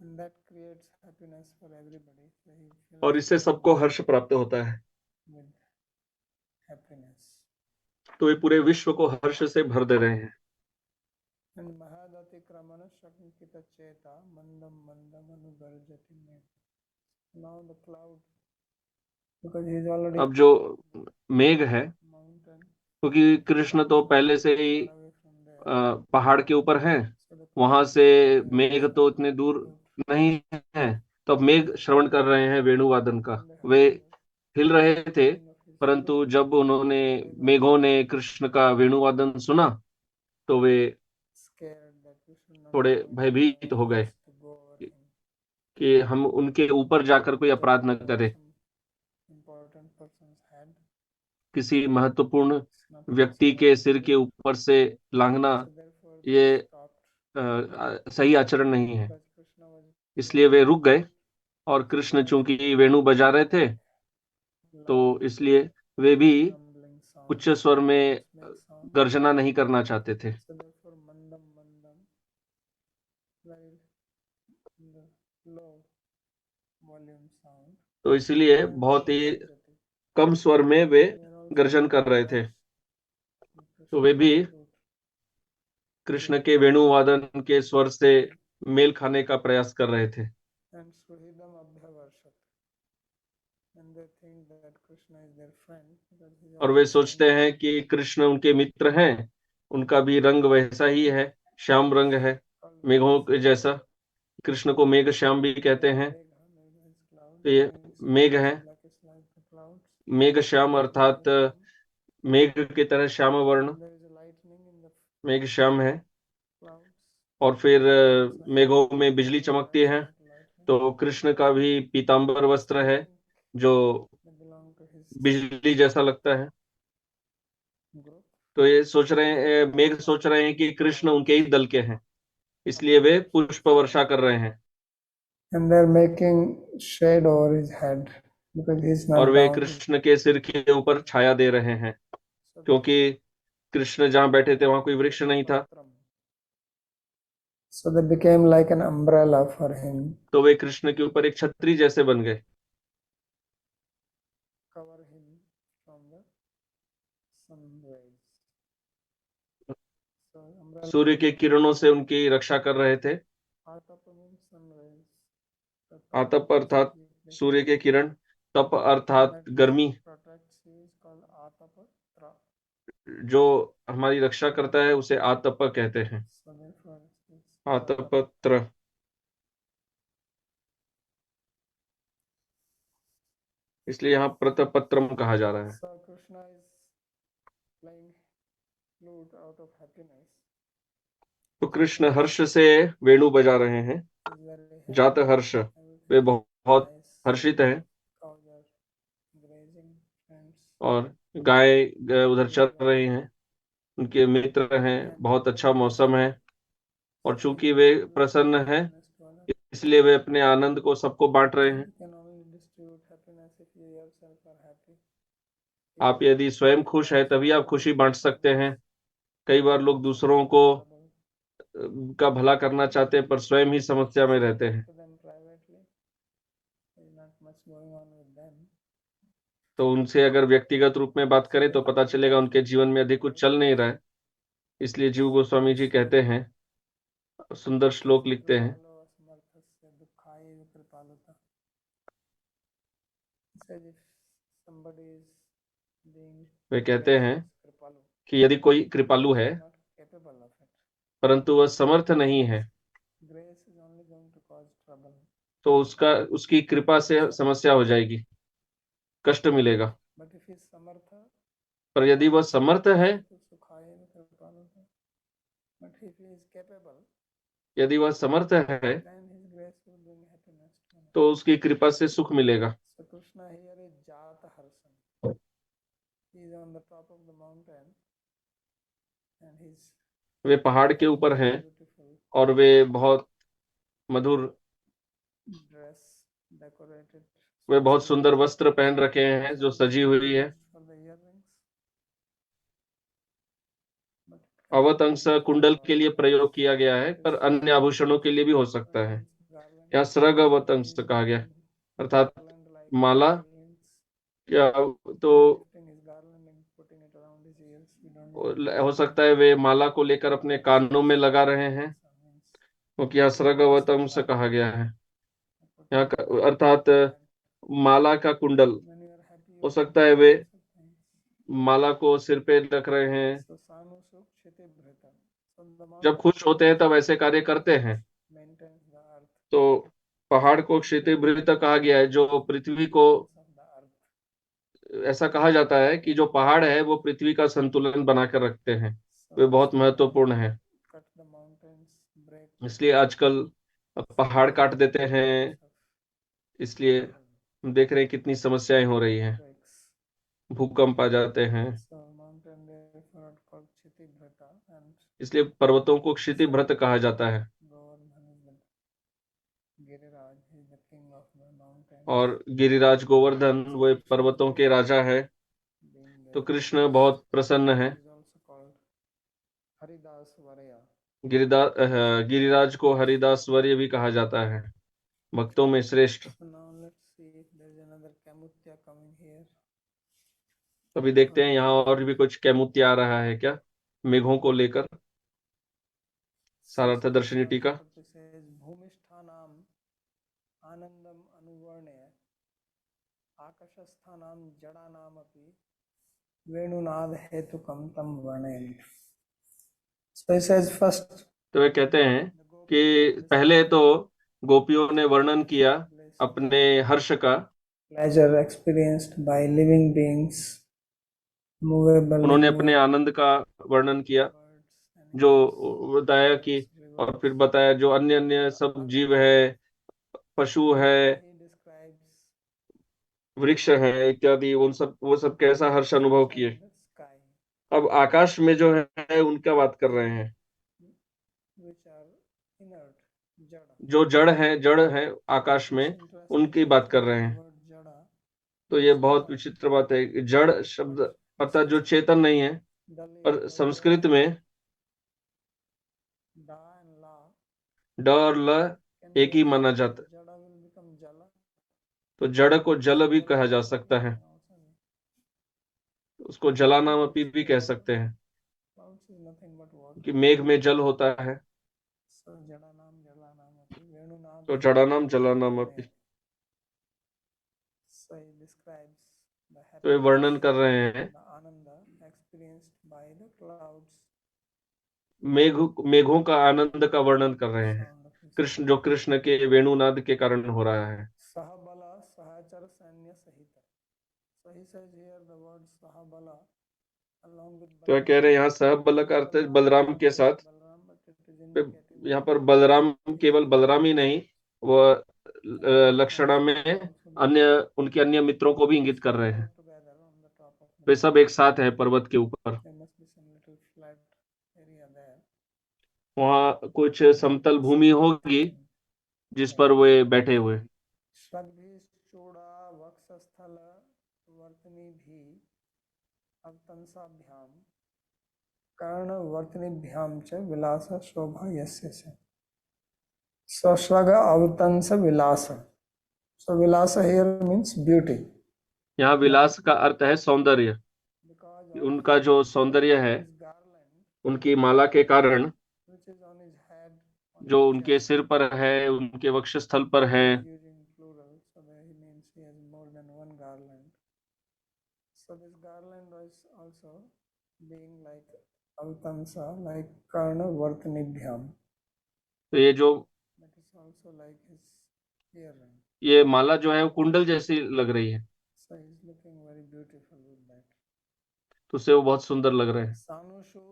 And that creates happiness for everybody. So he fills और इससे सबको हर्ष प्राप्त होता है, with happiness. तो वे पूरे विश्व को हर्ष से भर दे रहे हैं। And Mahadati Kramana Shankita Cheta Mandam Mandam Anugarjati Me. Now the cloud, because he is already अब जो मेघ है, mountain, क्योंकि कृष्ण तो पहले से ही far away from there. पहाड़ के ऊपर हैं, So the वहां clouds से are मेघ तो इतने दूर नहीं है, तो अब मेघ श्रवण कर रहे हैं वेणुवादन का। वे हिल रहे थे, परंतु जब उन्होंने मेघों ने कृष्ण का वेणुवादन सुना तो वे scared that we should not थोड़े go भयभीत हो गए to go over him. कि हम उनके ऊपर जाकर कोई अपराध न करें। Some important person's head. किसी महत्वपूर्ण It's not व्यक्ति possible. के सिर के ऊपर से लांघना So therefore they ये stopped सही आचरण नहीं है, because Krishna was इसलिए वे रुक गए। और कृष्ण चूंकि वेणु बजा रहे थे, तो इसलिए वे भी rumbling sound. उच्च स्वर में Make sound. गर्जना नहीं करना चाहते थे। So therefore mandam mandam, very low volume sound. तो इसलिए बहुत ही कम स्वर में वे गर्जन कर रहे थे। तो वे भी कृष्ण के वेणुवादन के स्वर से मेल खाने का प्रयास कर रहे थे। And Suhridam Abhyavarshak. And they think that Krishna is their friend. Because he is और वे also सोचते हैं कि कृष्ण उनके मित्र हैं, उनका भी रंग वैसा ही है, श्याम रंग है, called मेघों के जैसा। कृष्ण को मेघ श्याम भी कहते हैं। Megha is cloud. तो ये मेघ है, Like is like the clouds. मेघ श्याम अर्थात मेघ की तरह श्याम वर्ण, There is a lightning in the मेघ श्याम है। clouds. और फिर मेघों में बिजली चमकती है। तो कृष्ण का भी पीतांबर वस्त्र है जो They belong to his बिजली जैसा लगता है। group. तो ये सोच रहे हैं, मेघ सोच रहे हैं कि कृष्ण उनके ही दल के हैं, इसलिए वे पुष्प वर्षा कर रहे हैं। And they're making shade over his head because he's और not वे down. कृष्ण के सिर के ऊपर छाया दे रहे हैं, क्योंकि कृष्ण जहाँ बैठे थे वहां कोई वृक्ष नहीं था। So they became like an umbrella for him. तो वे कृष्ण के ऊपर एक छतरी जैसे बन गए, Cover him from the sun rays. So umbrella सूर्य के किरणों से उनकी रक्षा कर रहे थे। Atapa means sun rays. आतप अर्थात सूर्य के किरण, तप अर्थात गर्मी। Protects you is called Atapatra. जो हमारी रक्षा करता है उसे आतप कहते हैं, So therefore it's आतपत्र। इसलिए यहाँ प्रतपत्रम कहा जा रहा है। So Krishna is playing flute out of happiness. तो कृष्ण हर्ष से वेणु बजा रहे हैं, He's very happy. जात हर्ष। वे बहुत हर्षित हैं। Cows are grazing friends. और गाय उधर चर रही हैं, उनके मित्र हैं, बहुत अच्छा मौसम है। और चूंकि वे प्रसन्न हैं, इसलिए वे अपने आनंद को सबको बांट रहे हैं। You can only distribute happiness if you yourself are happy. आप यदि स्वयं खुश है तभी आप खुशी बांट सकते हैं। कई बार लोग दूसरों को का भला करना चाहते हैं पर स्वयं ही समस्या में रहते हैं। To them privately, there's not much going on with them. तो उनसे अगर व्यक्तिगत रूप में बात करें तो पता चलेगा उनके जीवन में अधिक कुछ चल नहीं रहा है। इसलिए जीव गोस्वामी जी कहते हैं, सुंदर श्लोक लिखते हैं, वे कहते हैं कि यदि कोई कृपालु है परंतु वह समर्थ नहीं है, तो उसकी कृपा से समस्या हो जाएगी, कष्ट मिलेगा। पर यदि वह समर्थ है, यदि वह समर्थ है, तो उसकी कृपा से सुख मिलेगा। He is on the top of the mountain and he's वे पहाड़ के ऊपर हैं beautiful और वे बहुत मधुर, dress decorated वे बहुत especially सुंदर for वस्त्र पहन रखे हैं जो सजी हुई है। for the earrings, but it can अवत also अंश be used कुंडल for के लिए प्रयोग किया गया है, पर अन्य आभूषणों के लिए भी हो सकता है। means garland. यहाँ सरग अवत He अंश is कहा गया, giving अर्थात garland like माला। balloons, क्या तो lifting his garland and putting it around his ears. We don't know what हो सकता है वे माला को लेकर अपने कानों में लगा रहे हैं, means. क्योंकि यहाँ सरग अवत अंश कहा गया है। Putting यहाँ it on the अर्थात head. माला का कुंडल, When you are happy, हो you सकता put है these way kinds of things. माला को सिर पे रख रहे हैं। So Sanu Suk Kshiti Bhrita. So the जब mountain खुश होते हैं तब ऐसे कार्य करते हैं। maintains the earth. तो पहाड़ को क्षितिभृत कहा गया है, जो पृथ्वी को, Of the earth. ऐसा कहा जाता है कि जो पहाड़ है वो पृथ्वी का संतुलन बनाकर रखते हैं, So वे बहुत some महत्वपूर्ण है। cut the mountains, break इसलिए आजकल पहाड़ काट देते हैं, इसलिए हम देख रहे हैं कितनी समस्याएं हो रही हैं, breaks. भूकंप आ जाते हैं। So mountain therefore called Kshiti Bhrita and इसलिए पर्वतों को क्षितिभृत कहा जाता है। Govardhan is the Giriraj is the king of the mountains. और गिरिराज गोवर्धन वो पर्वतों के राजा है। Being तो there. कृष्ण बहुत प्रसन्न है। Is also called Haridas Varaya. Giriraj को हरिदास वर्य भी कहा जाता है, भक्तों में श्रेष्ठ। So now let's see if there is another Kamutya coming here. अभी देखते हैं यहाँ और भी कुछ कैमुत्य आ रहा है क्या, मेघों को लेकर। सारार्थ दर्शनी टीका। says Bhumisthanam Anandam Anuvarne Akashasthanam Jadanam api Venunad Hetukam Tam Varne. So it says first तो वे कहते हैं कि पहले तो गोपियों ने वर्णन किया अपने हर्ष का, pleasure experienced by living beings, movable, उन्होंने अपने आनंद का वर्णन किया, जो बताया कि, और फिर बताया जो अन्य अन्य सब जीव है, पशु है, वृक्ष है इत्यादि, उन सब, वो सब कैसा हर्ष अनुभव किए। अब आकाश में जो है उनका बात कर रहे हैं, जो जड़ है आकाश में, उनकी बात कर रहे हैं। तो ये बहुत विचित्र बात है कि जड़ शब्द अर्थात जो चेतन नहीं है, और संस्कृत में ड और ल एक ही माना जाता है, तो जड़ को जल भी कहा जा सकता है, उसको जलानाम अपी भी कह सकते हैं, कि मेघ में जल होता है, तो जड़ानाम जलानाम अपी। तो ये वर्णन कर रहे हैं मेघों का आनंद का वर्णन कर रहे हैं, कृष्ण, जो कृष्ण के वेणुनाद के कारण हो रहा है। Sahabala Sahachar Sanya Sahita. So he says here the word Sahabala along with तो कह रहे हैं यहाँ सहबल का अर्थ है बलराम के साथ। यहाँ पर बलराम, केवल बलराम ही नहीं, वह लक्षणा में अन्य, उनके अन्य मित्रों को भी इंगित कर रहे हैं। वे सब एक साथ है पर्वत के ऊपर। वहाँ कुछ समतल भूमि होगी जिस पर वे बैठे हुए। कर्ण वर्तनीभ्याम च विलास शोभा यस्य से सश्रग अवतंस विलास। So vilasa here means beauty. यहाँ विलास का अर्थ है सौंदर्य। उनका जो सौंदर्य है, उनकी माला के कारण, जो उनके सिर पर है, उनके वक्षस्थल पर है। So this garland was also being like Altansa, like Karna Vartanibhyam. तो ये जो, That is also like his earring. ये माला जो है वो कुंडल जैसी लग रही है, So he's looking very beautiful with that. तो उससे वो बहुत सुंदर लग रहे हैं। Sanushu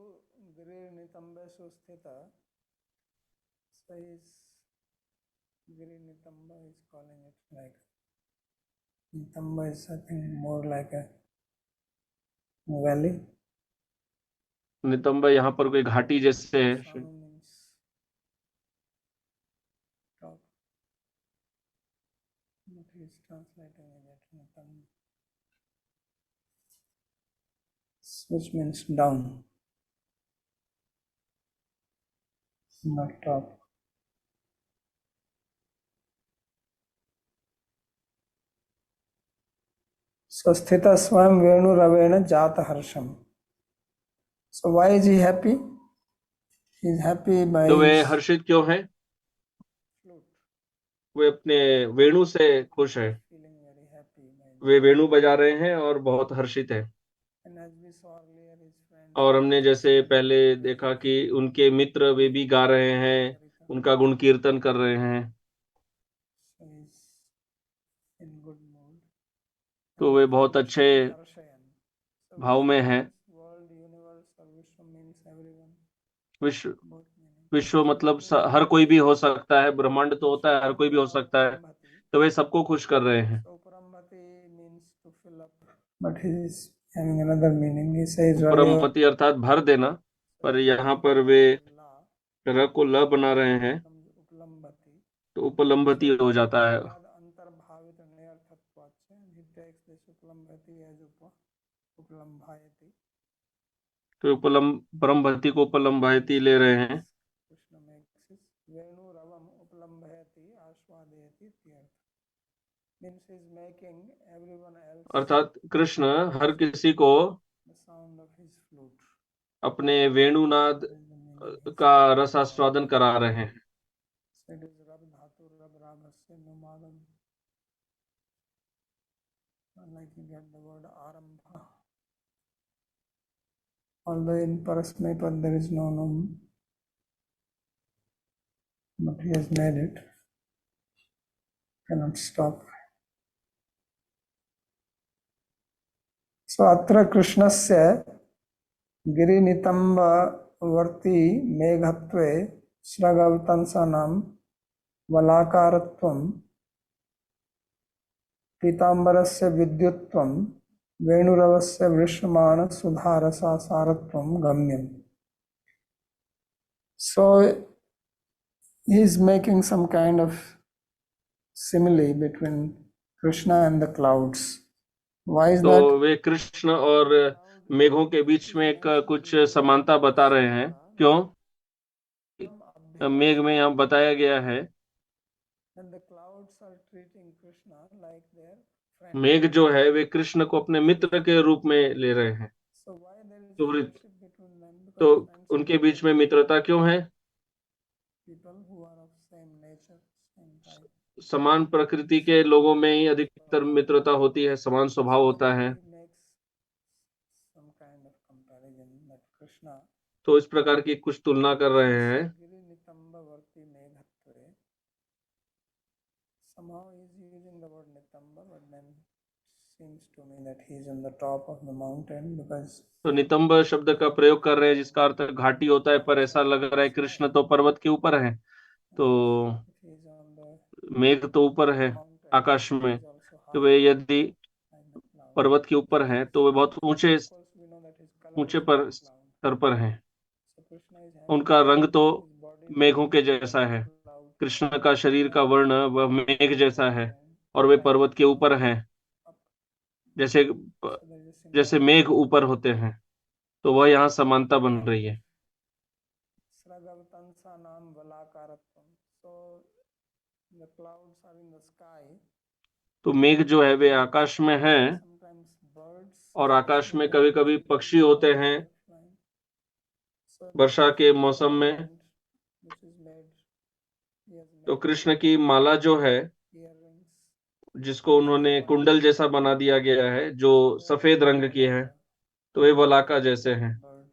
Girir Nitambesu Sthita. So he's Girir Nitamba is calling it like Nitamba is something more like a valley. नितंब यहाँ पर कोई घाटी जैसे है। Sanu means top. But he is translating it Nitam, which means down, not top. So sthita swam venu ravena jata harsham. So why is he happy? He is happy by तो वे his हर्षित क्यों है? flute, वे अपने वेणु से खुश है। feeling very happy by वे वेणु बजा रहे हैं और बहुत हर्षित है। and as we saw earlier, his friends और are हमने also जैसे singing पहले very देखा कि happy. उनके मित्र वे भी गा रहे हैं, Charita. उनका गुण कीर्तन कर रहे हैं। So he's in good mood. तो वे बहुत अच्छे Harshayan. So भाव में Vishwa है। means world, universe, or Vishwa means everyone. विश्व Both meaning. विश्व मतलब हर कोई भी हो सकता है। ब्रह्मांड तो होता है, हर कोई भी हो सकता है। Upalambhati. तो वे सबको खुश कर रहे हैं। So Upalambhati means to fill up. But he is having another meaning. He says परमपति अर्थात भर देना, पर यहाँ पर वे La र को ल बना रहे हैं, becomes Upalambhati. तो उपलम्भति हो जाता है। Upad अंतर्भावित नयर्थत्वात् से he takes this Upalambhati as Upalambhayati. तो परमभक्ति को उपलम्भायति ले रहे हैं। Krishna makes his Venu Ravam Upalambhayati Ashwadayati Tyarth. Means he is making everyone else अर्थात कृष्ण हर किसी को the sound of his flute. अपने वेणुनाद That is the meaning. का रसास्वादन करा रहे हैं। So it is Rab Dhatu Rab Rabhasya Numadam. Like you get the word Arambha. Although in Parasmepad there is no num, but he has made it. Cannot stop. So Atra Krishnasya Giri Nitamba Varti Meghatve Sragavitansanam Valakaratvam पीताम्बरस्य विद्युत्वं वेणुरवस्य वृषमाण सुधारसा सारत्वं गम्यम. So he is making some kind of simile between Krishna and the clouds. Why is तो that? वे कृष्ण और मेघों के बीच में एक कुछ समानता बता रहे हैं। क्यों? मेघ में यहाँ बताया गया है, And the clouds are treating Krishna like their friend. मेघ जो है वे कृष्ण को अपने मित्र के रूप में ले रहे हैं। So why there is तो friendship between them? तो Because friends उनके बीच में मित्रता क्यों है? people who are of same nature, same type. समान प्रकृति के लोगों में ही अधिकतर मित्रता होती है, समान स्वभाव होता है। He makes some kind of comparison that Krishna तो इस प्रकार की कुछ तुलना कर रहे हैं। Giri Nitambavarti Meghatve. Somehow he is using the word Nitamba, but then seems to me that he is on the top of the mountain because तो नितंब शब्द का प्रयोग कर रहे हैं जिसका अर्थ घाटी होता है, पर ऐसा लग रहा है कृष्ण तो पर्वत के ऊपर है। तो if he is on the मेघ तो ऊपर है mountain, आकाश he में, is also तो high वे यदि like the cloud. पर्वत के ऊपर हैं तो वे बहुत ऊंचे Of course, we know that his color ऊंचे is पर like cloud. स्तर पर हैं। So Krishna is having उनका रंग तो his body मेघों के like जैसा है। cloud. कृष्ण का शरीर का वर्ण वह मेघ जैसा है Mountain, और वे like पर्वत के ऊपर हैं, up. जैसे So there is a जैसे similarity. मेघ ऊपर होते हैं। तो वह यहाँ समानता बन रही है। Sragavatansa nam valakaratvam. So the clouds are in the sky. तो मेघ जो है वे आकाश में हैं Sometimes birds, और आकाश में especially कभी rainy कभी season, पक्षी होते हैं are flying. So वर्षा के Krishna's मौसम में। ornament, which is made, he has तो made कृष्ण की माला जो है, earrings. जिसको उन्होंने कुंडल जैसा बना दिया गया है, जो सफेद रंग की है, तो वे वलाका जैसे हैं, Bird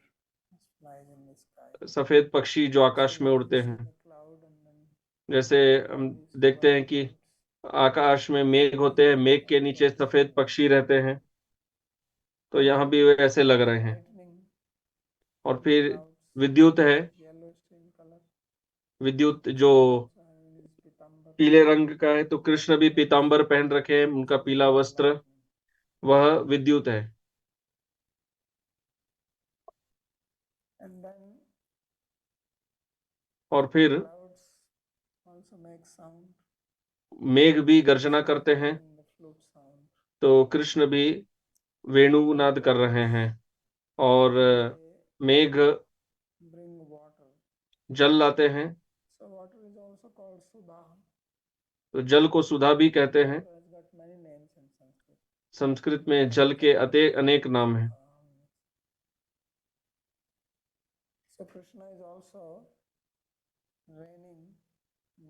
flies in the sky. सफेद पक्षी जो So आकाश में when we उड़ते see हैं। the cloud and then जैसे हम these देखते हैं white कि birds, आकाश में मेघ होते हैं, मेघ के नीचे सफेद पक्षी रहते हैं, तो यहाँ भी वे ऐसे लग रहे हैं। lightning, और फिर clouds, विद्युत है, yellowish in color. विद्युत जो So having his pitambar, पीले रंग का है, तो कृष्ण भी पीतांबर पहन रखे हैं, उनका पीला वस्त्र वह विद्युत है। और फिर Clouds also make sound, मेघ भी गर्जना करते हैं, making the flute sound. तो कृष्ण भी वेणुनाद कर रहे हैं। और They मेघ bring water. जल लाते हैं, So water is also called Subha. तो जल को सुधा भी कहते हैं। Water has got many names in Sanskrit. Sanskrit में जल के अनेक नाम हैं। So Krishna is also raining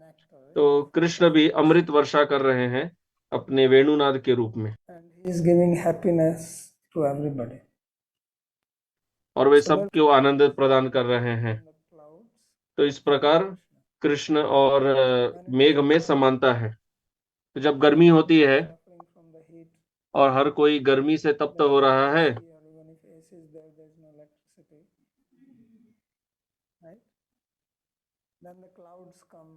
nectar. तो कृष्ण भी अमृत वर्षा कर रहे हैं अपने वेणुनाद के रूप में, And he is giving happiness to everybody. और वे सबको आनंद प्रदान कर रहे हैं। In the clouds, तो इस प्रकार कृष्ण और मेघ में समानता है। तो जब गर्मी होती है suffering from the heat, और हर कोई गर्मी से तप्त हो रहा है, or even if AC is there, there is no electricity, right? Then the clouds come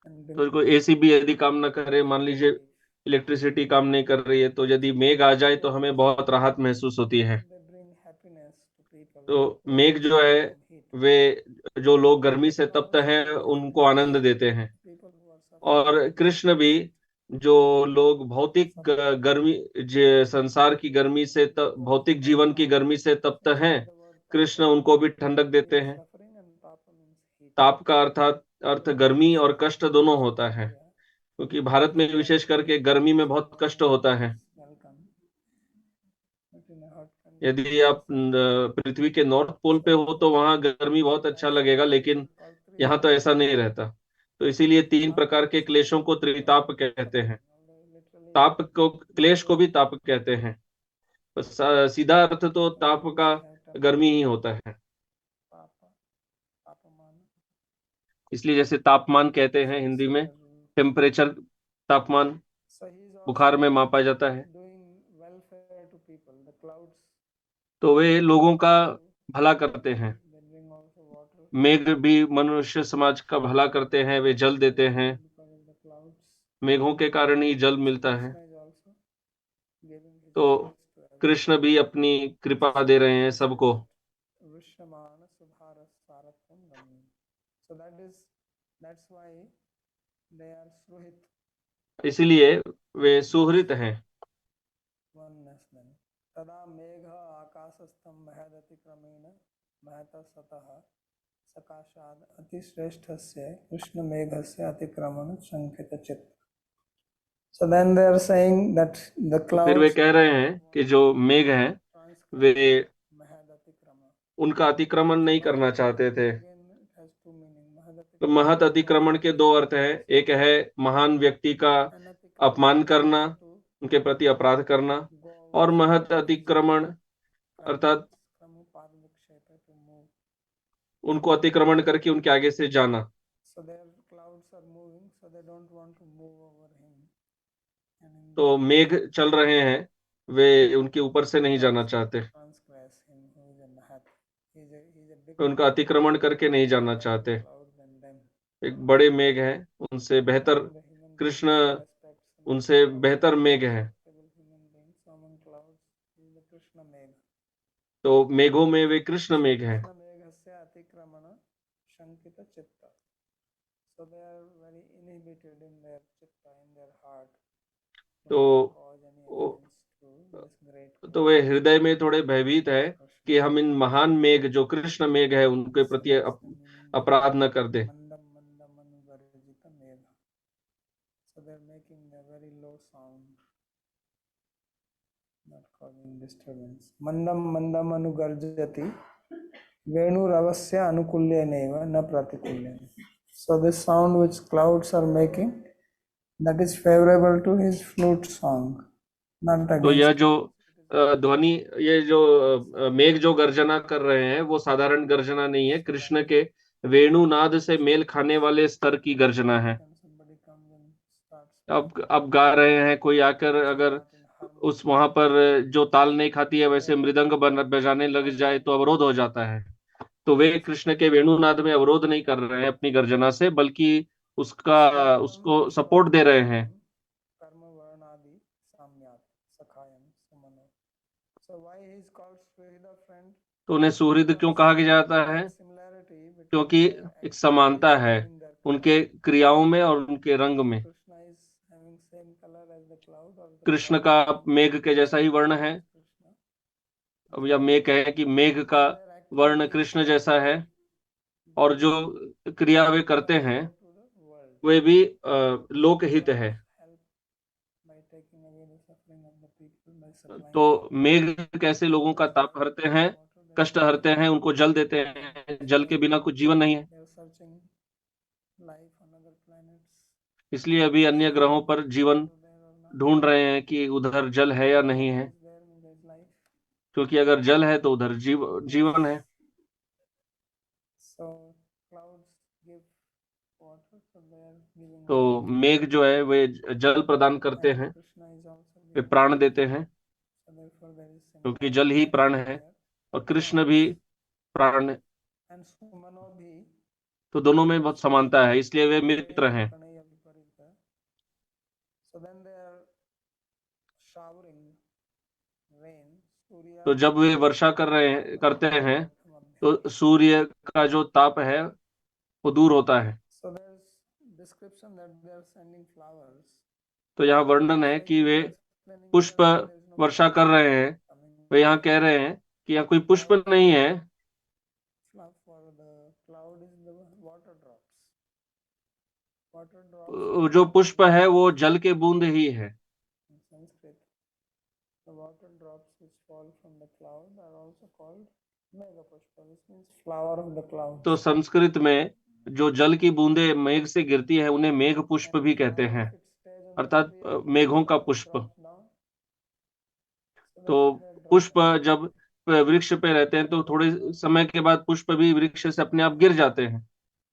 and तो कोई एसी भी यदि काम न करे, मान लीजिए इलेक्ट्रिसिटी काम नहीं कर रही है, तो यदि मेघ आ जाए तो हमें बहुत राहत महसूस होती है। they bring happiness to people. तो मेघ जो है वे जो लोग गर्मी से तप्त हैं उनको आनंद देते हैं। People who are suffering और कृष्ण भी जो लोग भौतिक गर्मी संसार की गर्मी से भौतिक जीवन की गर्मी से तप्त हैं, कृष्ण उनको भी ठंडक देते हैं। suffering and papa means heat. ताप का अर्थ गर्मी और कष्ट दोनों होता है, क्योंकि भारत में विशेष करके गर्मी में बहुत कष्ट होता है। Welcome. But in a hot country, यदि आप पृथ्वी के नॉर्थ पोल पे हो तो वहां गर्मी बहुत अच्छा लगेगा, लेकिन यहाँ तो ऐसा नहीं रहता। तो इसीलिए तीन प्रकार के क्लेशों को त्रिताप कहते हैं। literally ताप को, क्लेश को भी ताप कहते हैं। बस सीधा अर्थ तो ताप का गर्मी ही होता है। papa, papa man. इसलिए जैसे तापमान कहते हैं हिंदी में, टेम्परेचर, तापमान So he is बुखार also में मापा जाता है। doing welfare to people. The clouds, तो वे लोगों का भला करते हैं। they bring also water मेघ भी मनुष्य समाज का भला करते हैं, वे जल देते हैं। because of the clouds. मेघों के कारण ही जल मिलता है। Krishna is also giving his तो grace to everyone. कृष्ण भी अपनी कृपा दे रहे हैं सबको। Vrishamana Subhara Saratvam Gamni. So that's why they are Suhit इसीलिए वे सुहृत हैं। oneness then. Tada megha akasastham mahadati kramena mahata sataha sakashad atishreshthasya Krishna meghasya atikramana shankita chit. So then they are saying that the फिर वे clouds कह रहे हैं कि जो मेघ हैं वे mahadatikrama. उनका अतिक्रमण नहीं करना चाहते थे। Again it has two meaning. तो महत अतिक्रमण के दो अर्थ हैं, एक है महान व्यक्ति का अपमान करना, उनके प्रति अपराध करना, और महत अतिक्रमण अर्थात उनको अतिक्रमण करके उनके आगे से जाना। So their clouds are moving, so they don't want to move over him. तो मेघ चल रहे हैं, वे उनके ऊपर से नहीं जाना चाहते, Transgress him who is a mahat. He's a big वे उनका अतिक्रमण करके नहीं जाना चाहते। cloud than them. एक बड़े मेघ हैं, उनसे बेहतर The human Krishna, respects and उनसे बेहतर मेघ है। respectable human beings. So among clouds is the Krishna Megha. तो मेघों में वे कृष्ण मेघ हैं। Krishna Meghasya atikramana shankita chitta. So they are very inhibited in their chitta, in their heart. तो Cause any offense to this great तो वे हृदय में थोड़े भयभीत है कि हम इन महान मेघ जो कृष्ण मेघ है उनके प्रति अपराध न कर दे। mandam mandam anugarjita megha. So they are making a very low sound, not causing disturbance. Mandam mandam anugarjati venu ravasya anukulyaneva na pratikulyana. So this sound which clouds are making, that is favorable to his flute song, not against. तो यह जो ध्वनि, ये जो मेघ जो गर्जना कर रहे हैं वो साधारण गर्जना नहीं है, कृष्ण के वेणुनाद से मेल खाने वाले स्तर की गर्जना है। अब गा रहे हैं, कोई आकर अगर उस वहां पर जो ताल नहीं खाती है वैसे मृदंग बजाने लग जाए तो अवरोध हो जाता है। तो वे कृष्ण के वेणुनाद में अवरोध नहीं कर रहे हैं अपनी गर्जना से, बल्कि उसको सपोर्ट दे रहे हैं। कर्म वर्णादि साम्यात सखायम सुमनो. So why he is called Srihida friend? तो उन्हें सुहृद क्यों कहा जाता है? similarity between क्योंकि the एक समानता activities है during their उनके creation. क्रियाओं में और उनके रंग If में। Krishna is having same color as the cloud, or the Krishna cloud का is having मेघ same के जैसा ही वर्ण है, as Krishna, अब या मैं कहें कि मेघ का then their वर्ण activities कृष्ण जैसा है, और will जो क्रिया वे करते हैं benefit to the world. वे भी लोकहित Clouds है। help by taking away the suffering of the people by supplying तो water. मेघ कैसे लोगों का ताप Without हरते हैं, water, there कष्ट is no हरते हैं, life. उनको जल देते हैं, जल के बिना कुछ जीवन नहीं है। They are searching life on other planets. इसलिए अभी अन्य ग्रहों पर जीवन Water there or not? ढूंढ रहे हैं कि उधर जल है या नहीं Water है, is there, means there is life. क्योंकि अगर जल है तो उधर जीवन है। So clouds give water, so they are giving तो life. मेघ जो है वे जल प्रदान करते And हैं, Krishna is also way giving प्राण life. देते हैं, So therefore there is क्योंकि जल ही similarity प्राण between है, their और कृष्ण forms. भी प्राण है। And Sumano bhi तो दोनों में बहुत समानता है, इसलिए वे मित्र हैं। Kanaya viparita. So then they are showering rain. Surya तो जब वे वर्षा करते हैं Madhya. तो सूर्य का जो ताप है वो दूर होता है। So there's description that they are sending flowers. तो यहाँ वर्णन है So कि he वे is explaining पुष्प here that there is no वर्षा कर flower रहे हैं। coming वे यहाँ कह रहे हैं कि यहाँ कोई पुष्प नहीं है, for the cloud is the water drops. Water drops जो पुष्प है वो जल के बूंद ही है। in Sanskrit. The water drops which fall from the cloud are also called Megha Pushpa, which means flower of the clouds. तो संस्कृत में जो जल की बूंदें मेघ से गिरती है उन्हें मेघ पुष्प And भी if कहते now हैं, if it stays on the अर्थात tree and मेघों का it पुष्प। drops down, so तो therefore they are पुष्प dropping. जब वृक्ष पे रहते हैं तो थोड़े समय के बाद पुष्प भी वृक्ष से अपने आप गिर जाते हैं।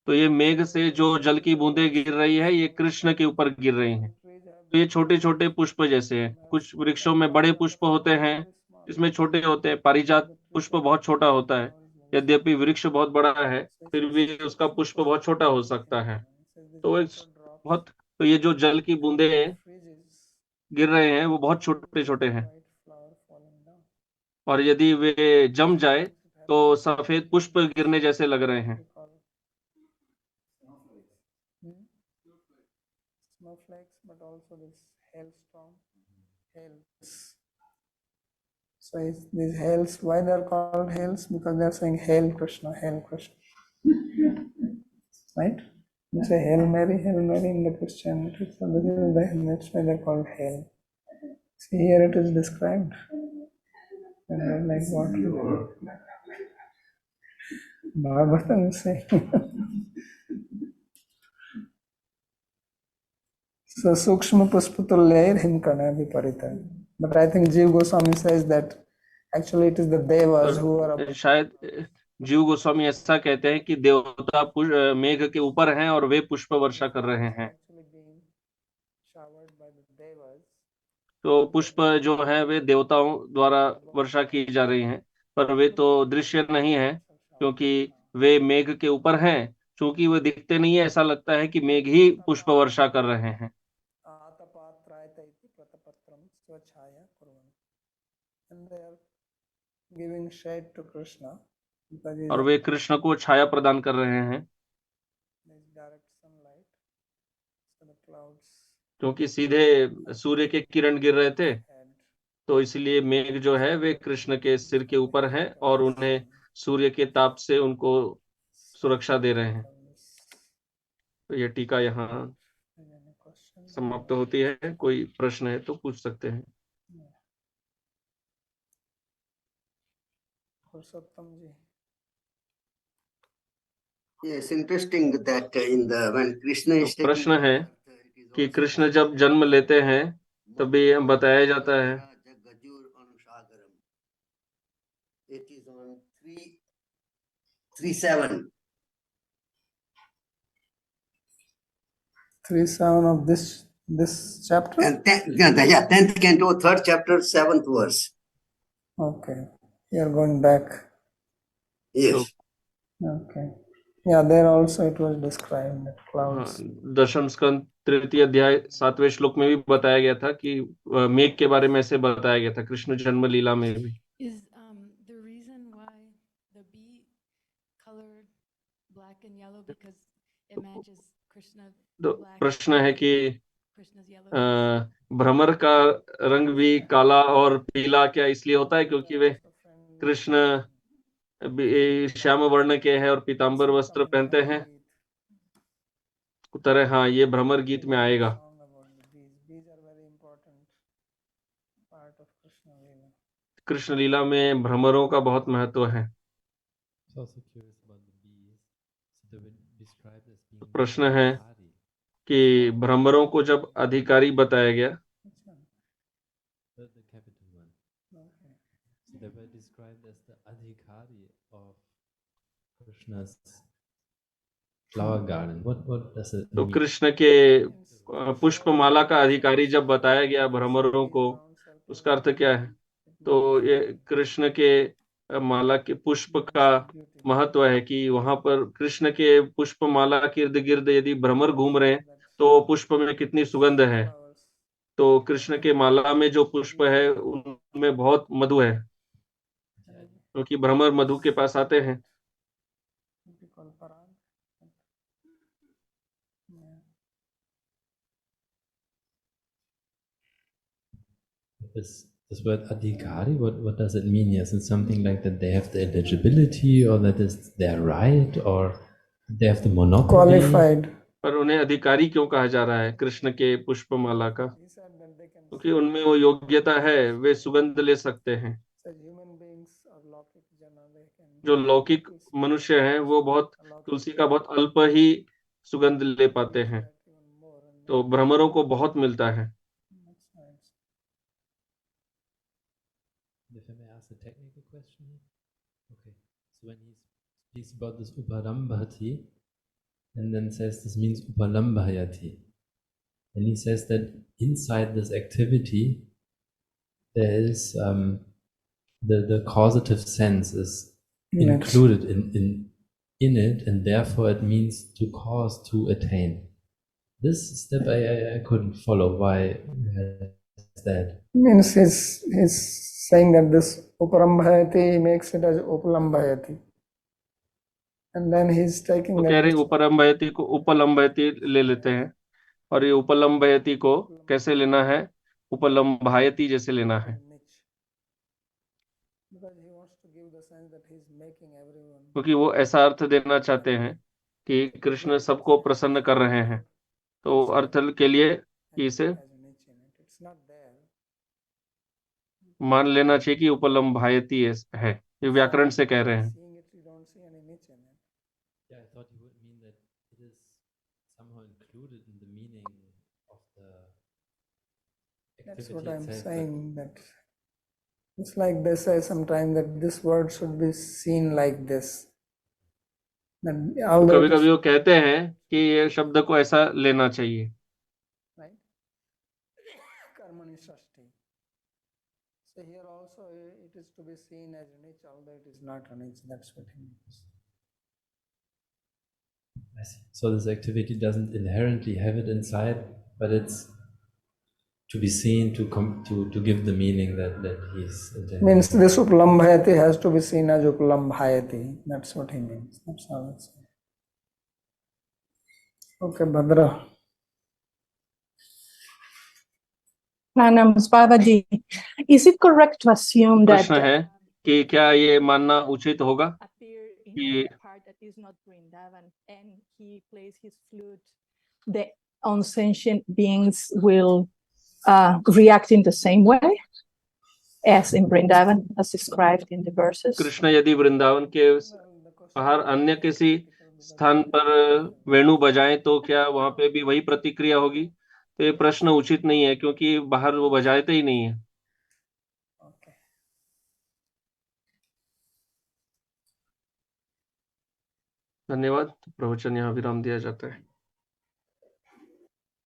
तो ये मेघ से जो जल की बूंदें गिर रही है ये कृष्ण के ऊपर गिर रही हैं। तो ये छोटे छोटे पुष्प जैसे हैं। कुछ वृक्षों में बड़े पुष्प होते हैं, इसमें छोटे होते हैं। पारिजात पुष्प बहुत छोटा होता है, यद्यपि वृक्ष बहुत बड़ा है फिर भी उसका पुष्प बहुत छोटा हो सकता है। तो एक बहुत तो ये जो जल की बूंदें गिर रहे हैं वो बहुत छोटे छोटे हैं, और यदि वे जम जाए तो सफेद पुष्प गिरने जैसे लग रहे हैं। Snowflakes, but also this hailstorm, hails. So these hails, why they are called hails? Because they are saying Hail Krishna, right? You say Hail Mary in the Christianity. So that's why they're called hail. See here it is described. And they're like what? Bhagavatam is saying. So Sukshma Puspatulyair Himkana Viparita. But I think Jiva Goswami says that actually it is the devas who are above. शायद जीव गोस्वामी ऐसा कहते हैं कि देवता मेघ के ऊपर हैं और वे पुष्प वर्षा कर रहे हैं। Actually being showered by the devas. तो पुष्प जो है वे देवताओं द्वारा वर्षा की जा रही हैं, पर वे तो दृश्य नहीं है क्योंकि वे मेघ के ऊपर हैं। क्योंकि वे दिखते नहीं है, ऐसा लगता है कि मेघ ही पुष्प वर्षा कर रहे हैं। And they are giving shade to Krishna because he और वे कृष्ण को छाया प्रदान कर रहे हैं direct sunlight. So the clouds क्योंकि सीधे सूर्य के किरण गिर रहे थे, had तो इसलिए मेघ जो है वे कृष्ण के सिर के ऊपर है और उन्हें सूर्य के ताप से उनको सुरक्षा दे रहे हैं। तो ये टीका यहाँ any question. समाप्त होती है। कोई प्रश्न है तो पूछ सकते हैं। Purushottam ji. Yes, interesting that in the when Krishna is taking प्रश्न है birth, it is कि also कृष्ण जब जन्म लेते हैं तभी बताया जाता है Jagajur Anusagaram. It is on 3:37. 3:7 of this chapter. And 10th canto, 3rd chapter, 7th verse. Okay, you are going back. Yes. Okay. Yeah, there also it was described that clouds. दशम स्कंद 3य अध्याय 7वें श्लोक में भी बताया गया था कि मेघ के बारे में ऐसे बताया गया था कृष्ण जन्म लीला में भी। Is the reason why because imagines Krishna तो black, प्रश्न है कि Krishna's yellow. भ्रमर का रंग भी काला और पीला क्या इसलिए होता है क्योंकि वे कृष्ण श्याम वर्ण के हैं और पीतांबर वस्त्र पहनते हैं? उत्तर है हाँ, ये भ्रमर गीत में आएगा। कृष्ण लीला में भ्रमरों का बहुत महत्व है। It's also curious about the bees. So they were described as being प्रश्न है adhikari. कि भ्रमरों को जब अधिकारी बताया गया, The capital one. So they were described as the adhikari of Krishna's flower garden. What does it तो mean? कृष्ण के पुष्पमाला का अधिकारी जब बताया गया भ्रमरों को, उसका अर्थ क्या है? तो ये कृष्ण के माला के पुष्प का महत्व है कि वहां पर कृष्ण के पुष्पमाला के इर्द गिर्द यदि भ्रमर घूम रहे हैं तो पुष्प में कितनी सुगंध है। तो कृष्ण के माला में जो पुष्प है उनमें बहुत मधु है, क्योंकि भ्रमर मधु के पास आते हैं। This word adhikari, what does it mean? Yes, it's something like that they have the eligibility, or that is their right, or they have the monopoly. Qualified. पर उन्हें अधिकारी क्यों कहा जा रहा है कृष्ण के पुष्पमाला का? क्योंकि उनमें वो योग्यता है, वे सुगंध ले सकते हैं। जो लौकिक मनुष्य हैं वो बहुत तुलसी का बहुत अल्प ही सुगंध ले पाते हैं, तो भ्रमरों को बहुत मिलता है। If I may ask a technical question here. Okay, so when he speaks about this uparambhati, and then says this means upalambhayati, and he says that inside this activity there is the causative sense is included in it, and therefore it means to cause, to attain. This step I couldn't follow. Why is that? Means he's saying that this uparambhayati makes it as upalambhayati, and then he's taking तो that कह रहे this- उपरम्भयति को उपलम्भयति ले लेते हैं, और ये उपलम्भयति को कैसे लेना है? उपलम्भायति जैसे लेना है, because he wants to give the sense that he's making everyone क्योंकि वो ऐसा अर्थ देना चाहते हैं कि कृष्ण सबको प्रसन्न कर रहे हैं। तो अर्थ के लिए कि इसे as a niche in it. It's not there. मान लेना चाहिए कि उपलम्भायति है, ये व्याकरण से कह रहे हैं। Seeing it, you don't see any niche in it. Yeah, I thought you would mean that it is somehow included in the meaning of the That's activity what I'm itself, but- saying, that it's like they say sometimes that this word should be seen like this. That although कभी it is कभी वो कहते हैं कि ये शब्द को ऐसा लेना चाहिए। right? Karmani Shashti. So here also it is to be seen as a niche, although it is not a niche. That's what he means. I see. So this activity doesn't inherently have it inside, but it's to be seen to give the meaning that he's intending. Means this upalambhayati has to be seen as upalambhayati. That's what he means. That's how it's. Okay, Bhadra. Pranam Babaji, is it correct to assume that प्रश्न है कि क्या ये मानना उचित होगा appear in कि a part that is not Vrindavan and he plays his flute, the unsentient beings will react in the same way as in Vrindavan, as described in the verses? Krishna यदि वृंदावन के बाहर अन्य किसी स्थान पर वेणु बजाएं तो क्या वहां पे भी वही प्रतिक्रिया होगी? तो ये प्रश्न उचित नहीं है, क्योंकि बाहर वो बजाते ही नहीं है। Okay. धन्यवाद। प्रवचन यहाँ विराम दिया जाता है।